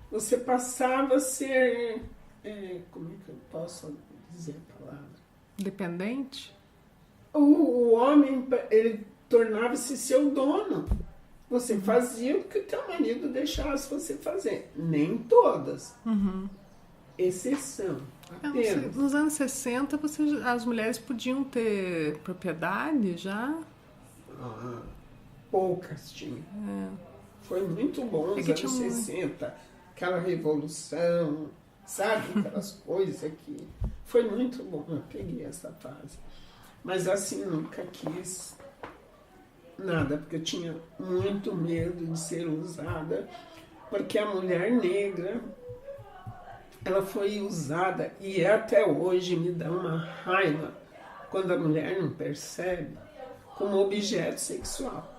você passava a ser, como é que eu posso dizer a palavra? Dependente? O homem, ele tornava-se seu dono. Você fazia o que o teu marido deixasse você fazer. Nem todas. Exceção. Apenas. Nos anos 60, as mulheres podiam ter propriedade já? Poucas tinham. Foi muito bom os anos 60. Aquela revolução, sabe? Aquelas coisas que... Foi muito bom. Eu peguei essa fase. Mas assim, nunca quis nada, porque eu tinha muito medo de ser usada, porque a mulher negra, ela foi usada, e até hoje me dá uma raiva quando a mulher não percebe, como objeto sexual.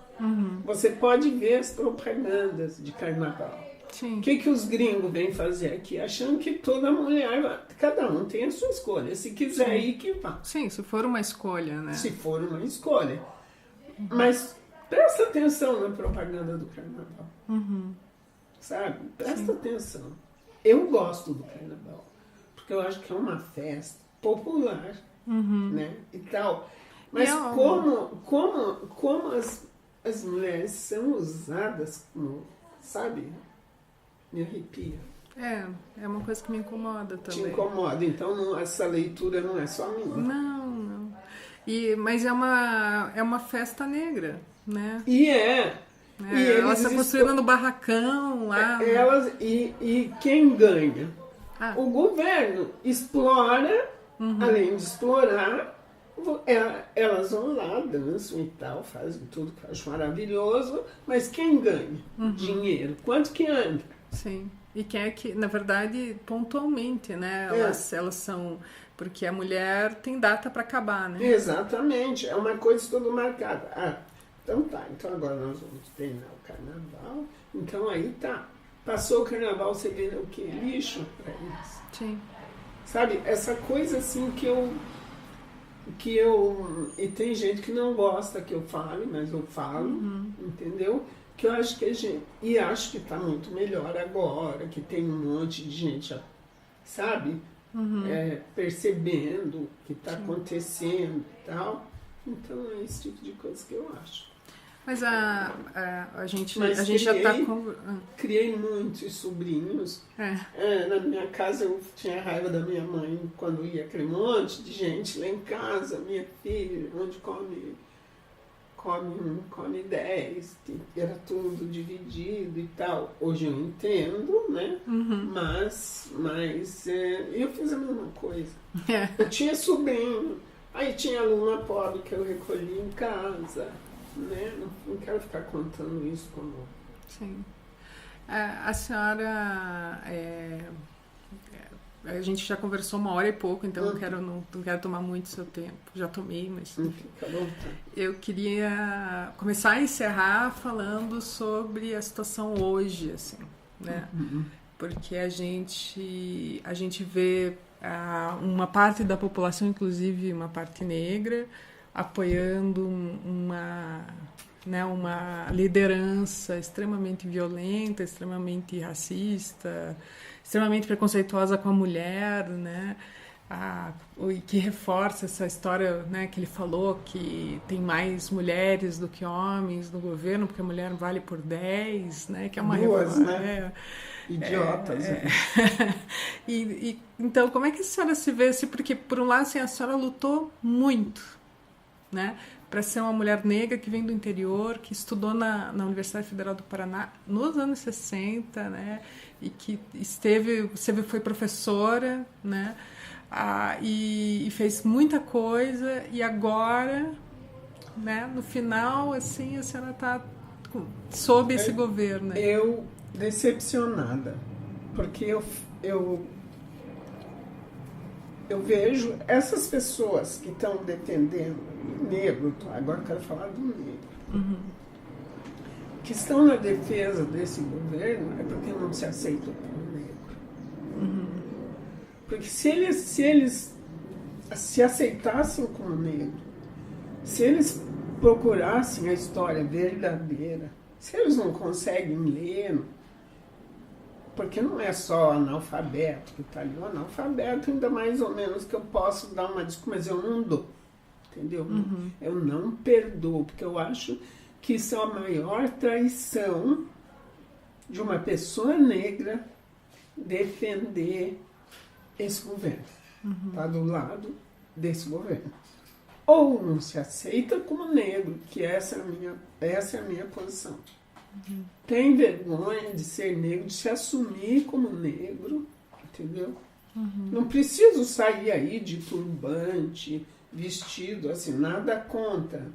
Você pode ver as propagandas de carnaval. Sim. O que os gringos vêm fazer aqui? Achando que toda mulher, cada um tem a sua escolha. Se quiser ir, que vá. Sim, se for uma escolha, né? Se for uma escolha. Mas presta atenção na propaganda do carnaval. Sabe? Presta atenção. Eu gosto do carnaval. Porque eu acho que é uma festa popular. Né? E tal. Mas como as mulheres são usadas como, sabe? Me arrepia. É uma coisa que me incomoda também. Te incomoda, então essa leitura não é só minha. Não. Mas é uma festa negra, né? Elas estão construindo no barracão lá. E quem ganha? O governo explora, além de explorar, elas vão lá, dançam e tal, fazem tudo que eu acho maravilhoso, mas quem ganha? Dinheiro. Quanto que anda? Sim. E quem é que, na verdade, pontualmente, né? Elas são... Porque a mulher tem data para acabar, né? Exatamente. É uma coisa toda marcada. Então tá. Então agora nós vamos treinar o carnaval. Então aí tá. Passou o carnaval, você vê o que? Lixo pra eles. Sim. Sabe? Essa coisa assim que eu... E tem gente que não gosta que eu fale, mas eu falo, entendeu? Que eu acho que a gente... E acho que tá muito melhor agora, que tem um monte de gente, sabe? Percebendo o que está acontecendo e tal. Então é esse tipo de coisa que eu acho. Mas a gente já está com... Criei muitos sobrinhos. Na minha casa eu tinha raiva da minha mãe quando ia aquele monte de gente lá em casa, minha filha, onde come um, come 10, era tudo dividido e tal. Hoje eu entendo, né? Mas eu fiz a mesma coisa. Eu tinha sobrinho, aí tinha aluna pobre que eu recolhi em casa, né? Não quero ficar contando isso como... Sim. A senhora... A gente já conversou 1 hora e pouco, então não quero tomar muito seu tempo. Já tomei, mas... Fica bom, tá. Eu queria começar a encerrar falando sobre a situação hoje, assim, né? Porque a gente vê uma parte da população, inclusive uma parte negra, apoiando uma liderança extremamente violenta, extremamente racista, extremamente preconceituosa com a mulher, né? E que reforça essa história, né, que ele falou que tem mais mulheres do que homens no governo, porque a mulher vale por 10, né? Que é uma Duas, né? Idiotas. Então, como é que a senhora se vê? Porque, por um lado, assim, a senhora lutou muito, né, para ser uma mulher negra que vem do interior, que estudou na Universidade Federal do Paraná nos anos 60, né, e que foi professora, né, e fez muita coisa, e agora, né, no final, assim, a senhora está sob esse governo. Né? Eu decepcionada, porque eu vejo essas pessoas que estão defendendo o negro, agora eu quero falar do negro, que estão na defesa desse governo é porque não se aceitam como negro. Porque se eles se aceitassem como negro, se eles procurassem a história verdadeira, se eles não conseguem ler, porque não é só analfabeto que está ali, o analfabeto ainda mais ou menos que eu posso dar uma desculpa, mas eu não dou, entendeu? Eu não perdoo, porque eu acho que isso é a maior traição de uma pessoa negra defender esse governo, tá do lado desse governo. Ou não se aceita como negro, que essa é a minha posição. Tem vergonha de ser negro, de se assumir como negro, entendeu? Não preciso sair aí de turbante, vestido, assim, nada contra.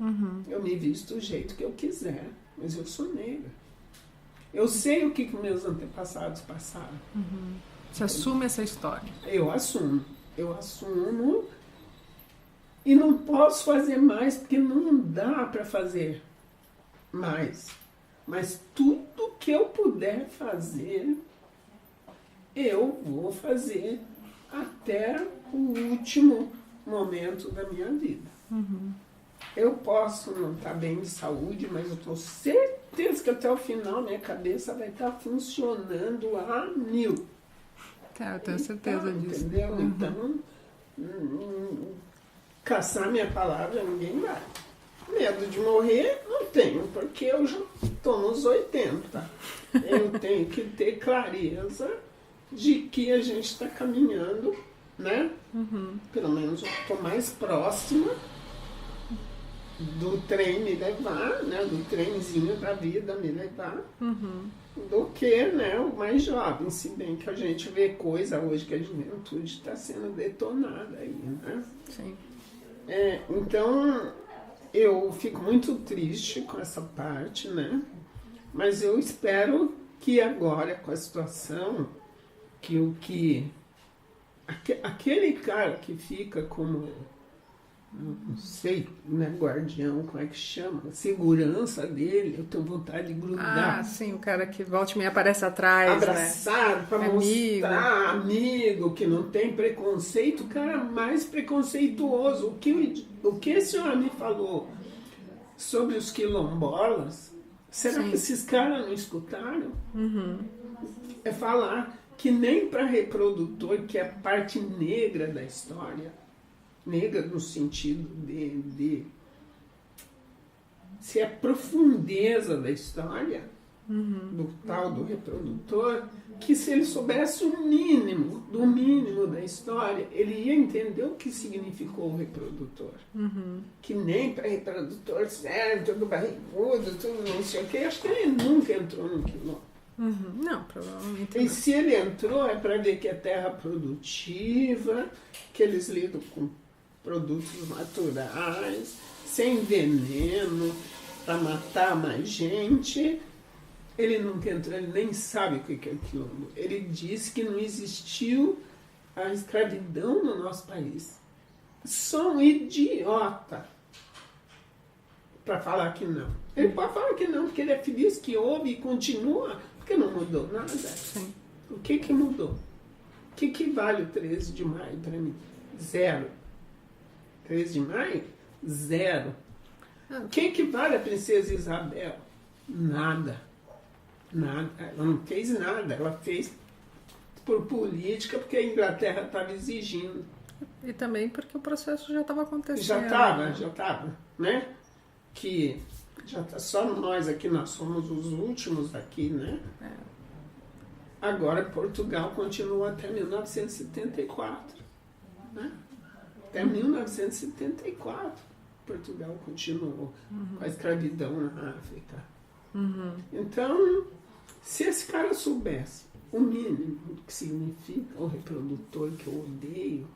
Eu me visto do jeito que eu quiser, mas eu sou negra. Eu sei o que meus antepassados passaram. Você assume essa história? Eu assumo. E não posso fazer mais, porque não dá para fazer mais. Mas tudo que eu puder fazer, eu vou fazer até o último momento da minha vida. Eu posso não estar bem de saúde, mas eu tenho certeza que até o final minha cabeça vai estar funcionando a 1000. Eu tenho certeza disso. Entendeu? Então, caçar minha palavra ninguém vai. Medo de morrer não tenho, porque eu já estou nos 80. Eu tenho que ter clareza de que a gente está caminhando, né? Pelo menos eu estou mais próxima do trem me levar, né, do trenzinho da vida me levar, do que, né, o mais jovem, se bem que a gente vê coisa hoje que a juventude está sendo detonada aí, né? Sim. Então, eu fico muito triste com essa parte, né? Mas eu espero que agora, com a situação, aquele cara que fica como, não sei, né, guardião, como é que chama? Segurança dele, eu tenho vontade de grudar. Ah, sim, o cara que volta e meia aparece atrás, abraçado, né? para mostrar, amigo, que não tem preconceito, o cara mais preconceituoso. O que esse senhor me falou sobre os quilombolas, será que esses caras não escutaram? É falar que nem para reprodutor, que é a parte negra da história, negra no sentido de se é a profundeza da história, do tal do reprodutor, que se ele soubesse o mínimo, do mínimo da história, ele ia entender o que significou o reprodutor. Que nem para reprodutor serve, todo barrigudo, tudo não sei o que. Acho que ele nunca entrou no quilombo. Não, provavelmente E não. se ele entrou, é para ver que é terra produtiva, que eles lidam com produtos naturais, sem veneno, para matar mais gente. Ele nunca entrou, ele nem sabe o que é quilombo. Ele disse que não existiu a escravidão no nosso país. Só um idiota para falar que não. Ele pode falar que não, porque ele é feliz que houve e continua, porque não mudou nada. Sim. O que mudou? O que vale o 13 de maio para mim? Zero. 13 de maio? Zero. O que vale a princesa Isabel? Nada. Nada. Ela não fez nada. Ela fez por política, porque a Inglaterra estava exigindo. E também porque o processo já estava acontecendo. Já estava, né? Que já tá, só nós aqui, nós somos os últimos aqui, né? Agora Portugal continua até 1974, né? Até 1974 Portugal continuou com a escravidão na África. Então, se esse cara soubesse o mínimo do que significa o reprodutor, que eu odeio,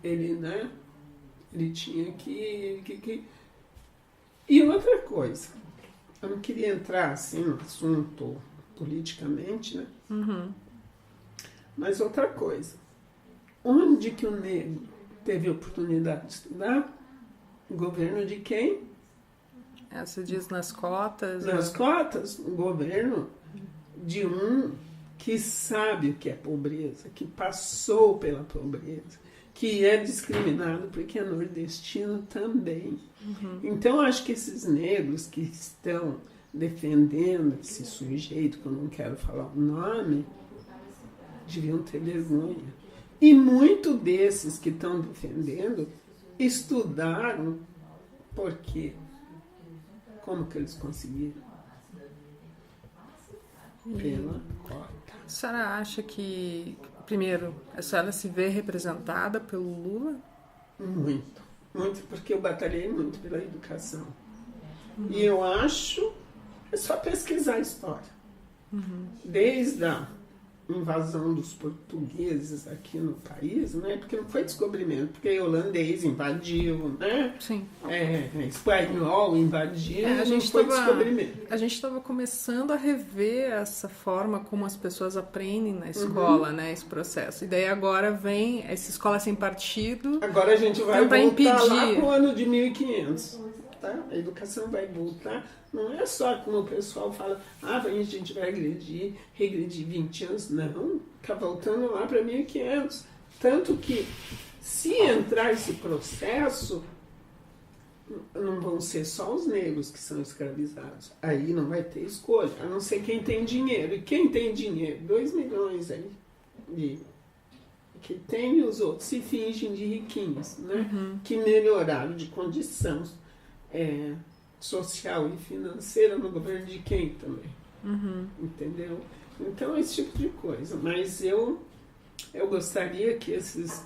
ele, né? Ele tinha que... E outra coisa, eu não queria entrar assim no assunto politicamente, né? Mas outra coisa, onde que o negro teve oportunidade de estudar? O governo de quem? Você diz nas cotas? Nas cotas, o governo de um que sabe o que é pobreza, que passou pela pobreza, que é discriminado porque é nordestino também. Então, acho que esses negros que estão defendendo esse sujeito, que eu não quero falar o nome, deviam ter vergonha. E muito desses que estão defendendo estudaram. Por quê? Como que eles conseguiram? Pela cota. A senhora acha que, primeiro, a senhora se vê representada pelo Lula? Muito, porque eu batalhei muito pela educação. E eu acho, é só pesquisar a história. Desde a invasão dos portugueses aqui no país, né? Porque não foi descobrimento, porque holandês invadiu, né? Sim. Espanhol invadiu, A não gente foi descobrimento. A gente estava começando a rever essa forma como as pessoas aprendem na escola, né? Esse processo. E daí agora vem essa escola sem partido. Agora a gente vai tentar voltar lá impedir. pro ano de 1500. Tá? A educação vai voltar. Não é só como o pessoal fala, a gente vai regredir 20 anos. Não, está voltando lá para 1500. Tanto que, se entrar esse processo, não vão ser só os negros que são escravizados. Aí não vai ter escolha, a não ser quem tem dinheiro. E quem tem dinheiro? 2 milhões aí. Que tem, os outros se fingem de riquinhos, né? Que melhoraram de condição social e financeira no governo de quem também. Entendeu? Então, esse tipo de coisa. Mas eu gostaria que esses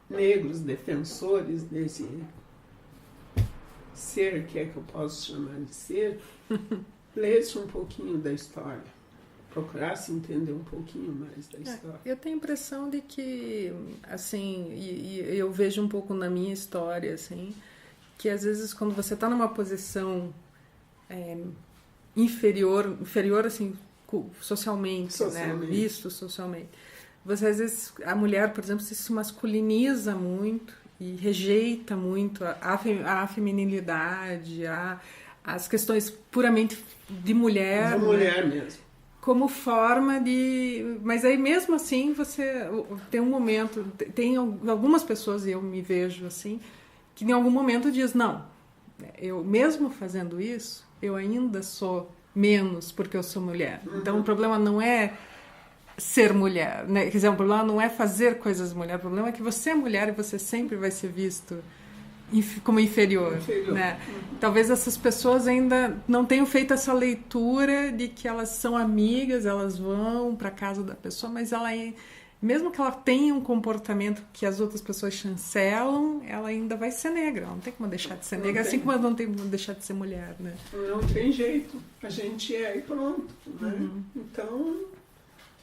negros defensores desse ser, que é que eu posso chamar de ser, lesse um pouquinho da história, procurasse entender um pouquinho mais da história. Eu tenho a impressão de que, assim, e eu vejo um pouco na minha história, assim, que às vezes quando você está numa posição inferior assim, socialmente, né? Visto socialmente, você às vezes, a mulher, por exemplo, se masculiniza muito e rejeita muito a feminilidade, as questões puramente de mulher. De mulher, né? Mesmo. Como forma de... Mas aí mesmo assim você tem um momento... Tem algumas pessoas, e eu me vejo assim, que em algum momento diz, não, eu mesmo fazendo isso, eu ainda sou menos porque eu sou mulher. Então o problema não é ser mulher, né? Quer dizer, o problema não é fazer coisas mulher, o problema é que você é mulher e você sempre vai ser visto como inferior. Né? Talvez essas pessoas ainda não tenham feito essa leitura de que elas são amigas, elas vão para casa da pessoa, mas ela, mesmo que ela tenha um comportamento que as outras pessoas chancelam, ela ainda vai ser negra. Ela não tem como deixar de ser negra, assim como ela não tem como deixar de ser mulher. Né? Não tem jeito. A gente é e pronto. Né? Então,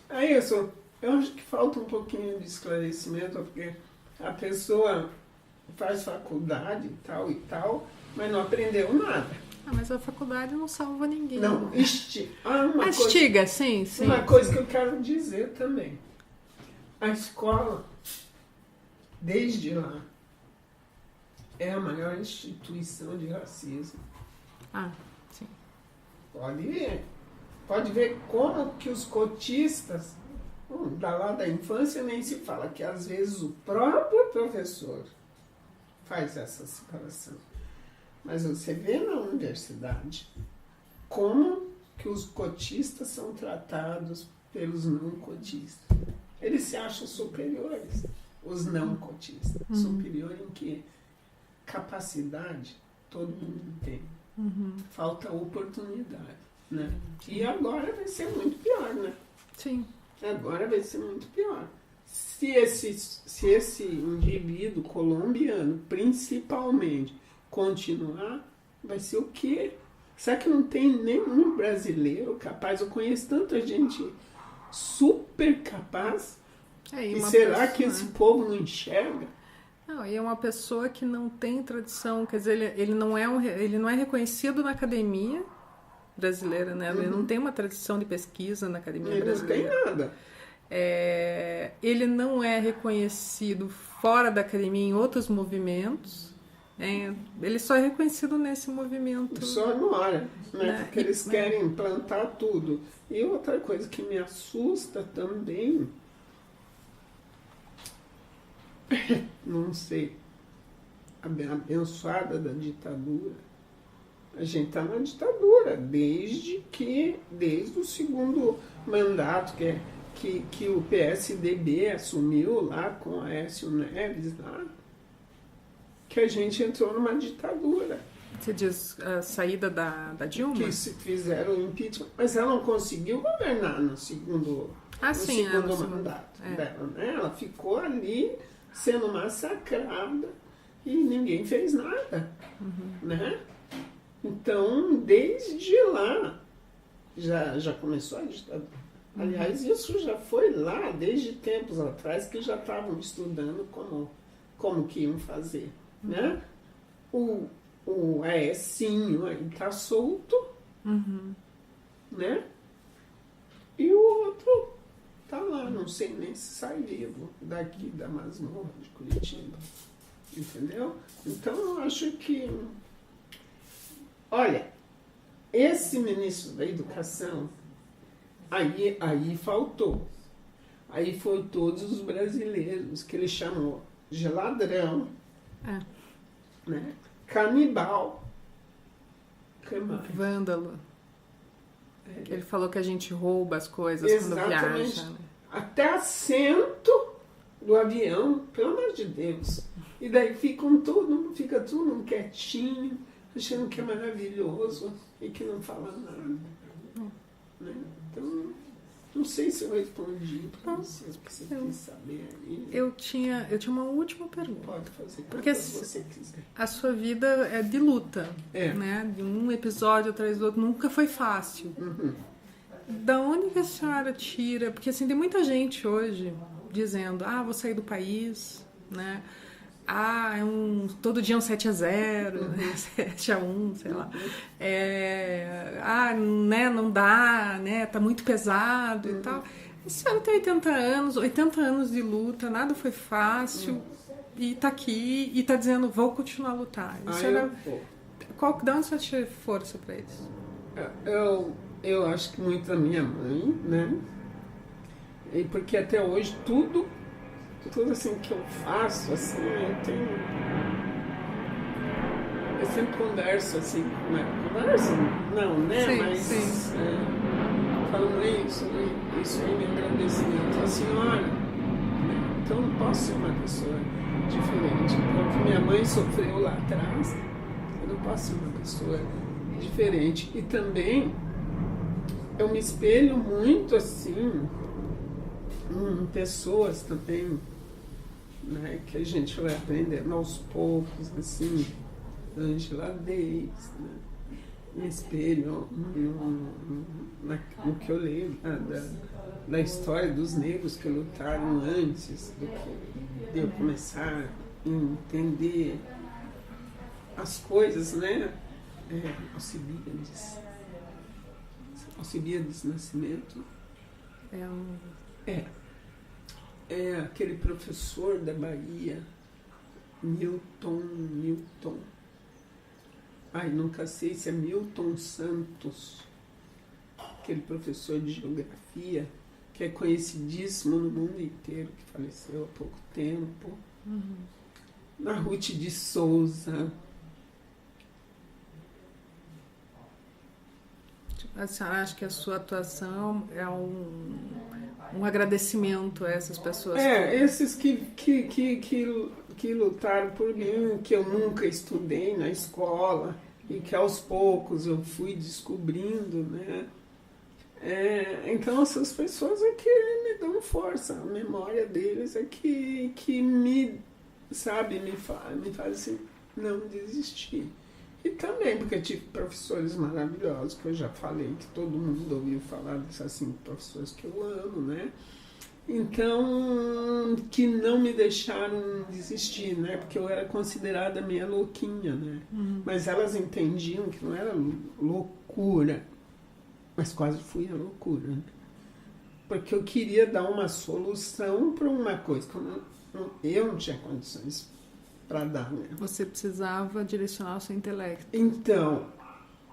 é isso. Eu acho que falta um pouquinho de esclarecimento, porque a pessoa faz faculdade e tal, mas não aprendeu nada. Mas a faculdade não salva ninguém. Não, instiga, sim. Uma coisa que eu quero dizer também. A escola, desde lá, é a maior instituição de racismo. Sim. Pode ver como que os cotistas, lá da infância nem se fala, que às vezes o próprio professor faz essa separação. Mas você vê na universidade como que os cotistas são tratados pelos não cotistas. Eles se acham superiores, os não cotistas. Superior em que capacidade todo mundo tem. Falta oportunidade. Né? E agora vai ser muito pior, né? Sim. Agora vai ser muito pior. Se esse indivíduo colombiano, principalmente, continuar, vai ser o quê? Será que não tem nenhum brasileiro capaz? Eu conheço tanta gente super capaz. E será que esse povo não enxerga? Não, e é uma pessoa que não tem tradição, quer dizer, ele não é reconhecido na academia brasileira, né? Ele não tem uma tradição de pesquisa na academia brasileira. Não tem nada. Ele não é reconhecido fora da academia em outros movimentos. Ele só é reconhecido nesse movimento. Só na hora, né? Porque eles querem implantar tudo. E outra coisa que me assusta também, não sei, a abençoada da ditadura. A gente está na ditadura desde o segundo mandato que o PSDB assumiu lá com Aécio Neves lá, que a gente entrou numa ditadura. Você diz a saída da Dilma? Que se fizeram o impeachment, mas ela não conseguiu governar no segundo mandato dela. Né? Ela ficou ali sendo massacrada e ninguém fez nada. Né? Então, desde lá, já começou a ditadura. Aliás, isso já foi lá, desde tempos atrás, que já estavam estudando como que iam fazer. Né? O Aécio aí está solto, né? E o outro está lá, não sei nem se sai vivo daqui da masmorra de Curitiba. Entendeu? Então, eu acho que... Olha, esse ministro da Educação, aí faltou. Aí foi todos os brasileiros que ele chamou de ladrão, né? Canibal, vândalo. Ele falou que a gente rouba as coisas quando viaja. Né? Até assento do avião, pelo amor de Deus. E daí fica tudo quietinho, achando que é maravilhoso e que não fala nada. Né? Então, não sei se eu respondi para você, porque você quis saber aí. Eu tinha uma última pergunta. Pode fazer porque quando você quiser. A sua vida é de luta, É. né? De um episódio atrás do outro, nunca foi fácil. Da onde que a senhora tira? Porque assim, tem muita gente hoje dizendo, vou sair do país, né? Todo dia é um 7-0, 7-1, sei lá. Né, não dá, né? Tá muito pesado e tal. A senhora tem 80 anos de luta, nada foi fácil, e tá aqui, e tá dizendo, vou continuar a lutar. A senhora, de onde você tira força para isso? Eu acho que muito da minha mãe, né? E porque até hoje tudo assim que eu faço, assim, eu sempre converso assim, né? Converso, não, né? Sim, mas sim. Falando isso aí, me agradecimento à senhora, né? Então eu não posso ser uma pessoa diferente. Porque minha mãe sofreu lá atrás, eu não posso ser uma pessoa diferente. E também eu me espelho muito assim em pessoas também, né, que a gente vai aprendendo aos poucos, assim, Angela Davis, né, me espelho no que eu leio da história dos negros que lutaram antes de eu começar a entender as coisas, né? Alcibiades Nascimento. É aquele professor da Bahia, Milton. Nunca sei se é Milton Santos, aquele professor de geografia, que é conhecidíssimo no mundo inteiro, que faleceu há pouco tempo. Na Ruth de Souza. A senhora acha que a sua atuação é um agradecimento a essas pessoas? Esses que lutaram por mim, que eu nunca estudei na escola e que aos poucos eu fui descobrindo, né? Então essas pessoas é que me dão força, a memória deles é que me faz assim, não desistir. E também porque eu tive professores maravilhosos, que eu já falei, que todo mundo ouviu falar desses 5 professores que eu amo, né? Então, que não me deixaram desistir, né? Porque eu era considerada meio louquinha, né? Mas elas entendiam que não era loucura, mas quase fui a loucura, né? Porque eu queria dar uma solução para uma coisa que eu não tinha condições para dar, né? Você precisava direcionar o seu intelecto. Então,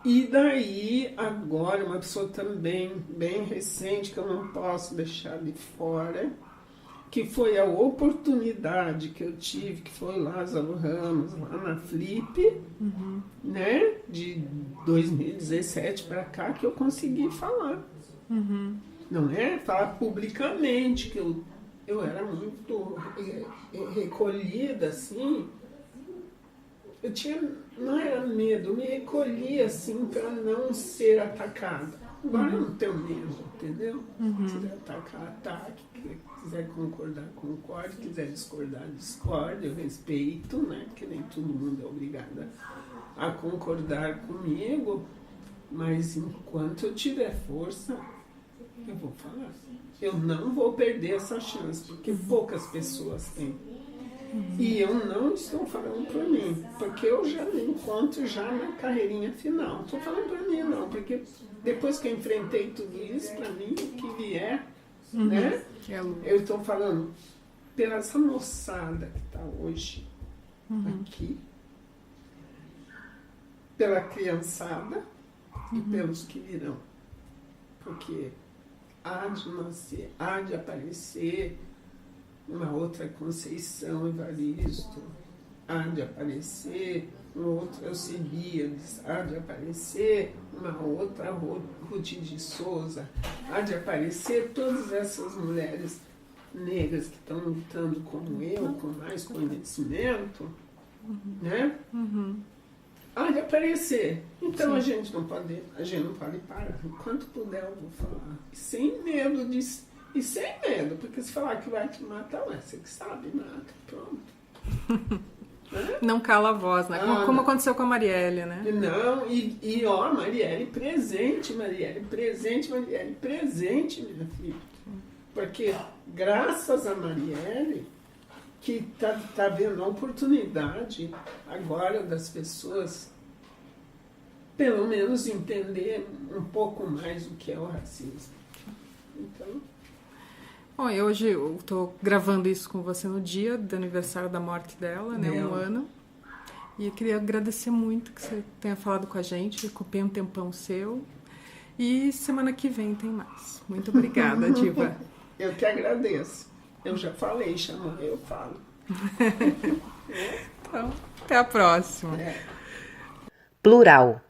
e daí, agora, uma pessoa também bem recente, que eu não posso deixar de fora, que foi a oportunidade que eu tive, que foi Lázaro Ramos, lá na Flip, né? De 2017 para cá, que eu consegui falar. Não é? Falar publicamente, que eu era muito recolhida, assim. Não era medo, eu me recolhia, assim, para não ser atacada. Agora eu não tenho medo, entendeu? Se quiser atacar, ataque. Se quiser concordar, concorde. Se quiser discordar, discorde. Eu respeito, né? Porque nem todo mundo é obrigado a concordar comigo. Mas enquanto eu tiver força, eu vou falar. Eu não vou perder essa chance, porque poucas pessoas têm. E eu não estou falando para mim, porque eu já me encontro já na carreirinha final. Não estou falando para mim, não, porque depois que eu enfrentei tudo isso, para mim, o que vier, né? Eu estou falando pela essa moçada que está hoje aqui, pela criançada e pelos que virão. Porque há de nascer, há de aparecer uma outra Conceição Evaristo, há de aparecer uma outra Alcibiades, há de aparecer uma outra Ruth de Souza, há de aparecer todas essas mulheres negras que estão lutando como eu, com mais conhecimento, né? Há de aparecer. Então a gente não pode parar. Enquanto puder eu vou falar. Sem medo. medo disso. E sem medo, porque se falar que vai te matar, você que sabe, mata, pronto. Não cala a voz, né? Como aconteceu com a Marielle, né? Não, ó, Marielle presente, minha filha. Porque graças a Marielle, que tá vendo a oportunidade agora das pessoas, pelo menos entender um pouco mais o que é o racismo. Então... Bom, e hoje eu estou gravando isso com você no dia do aniversário da morte dela, né? 1 ano. E eu queria agradecer muito que você tenha falado com a gente, ocupei um tempão seu. E semana que vem tem mais. Muito obrigada, Diva. Eu que agradeço. Eu já falei, chama, eu falo. Então, até a próxima. Plural.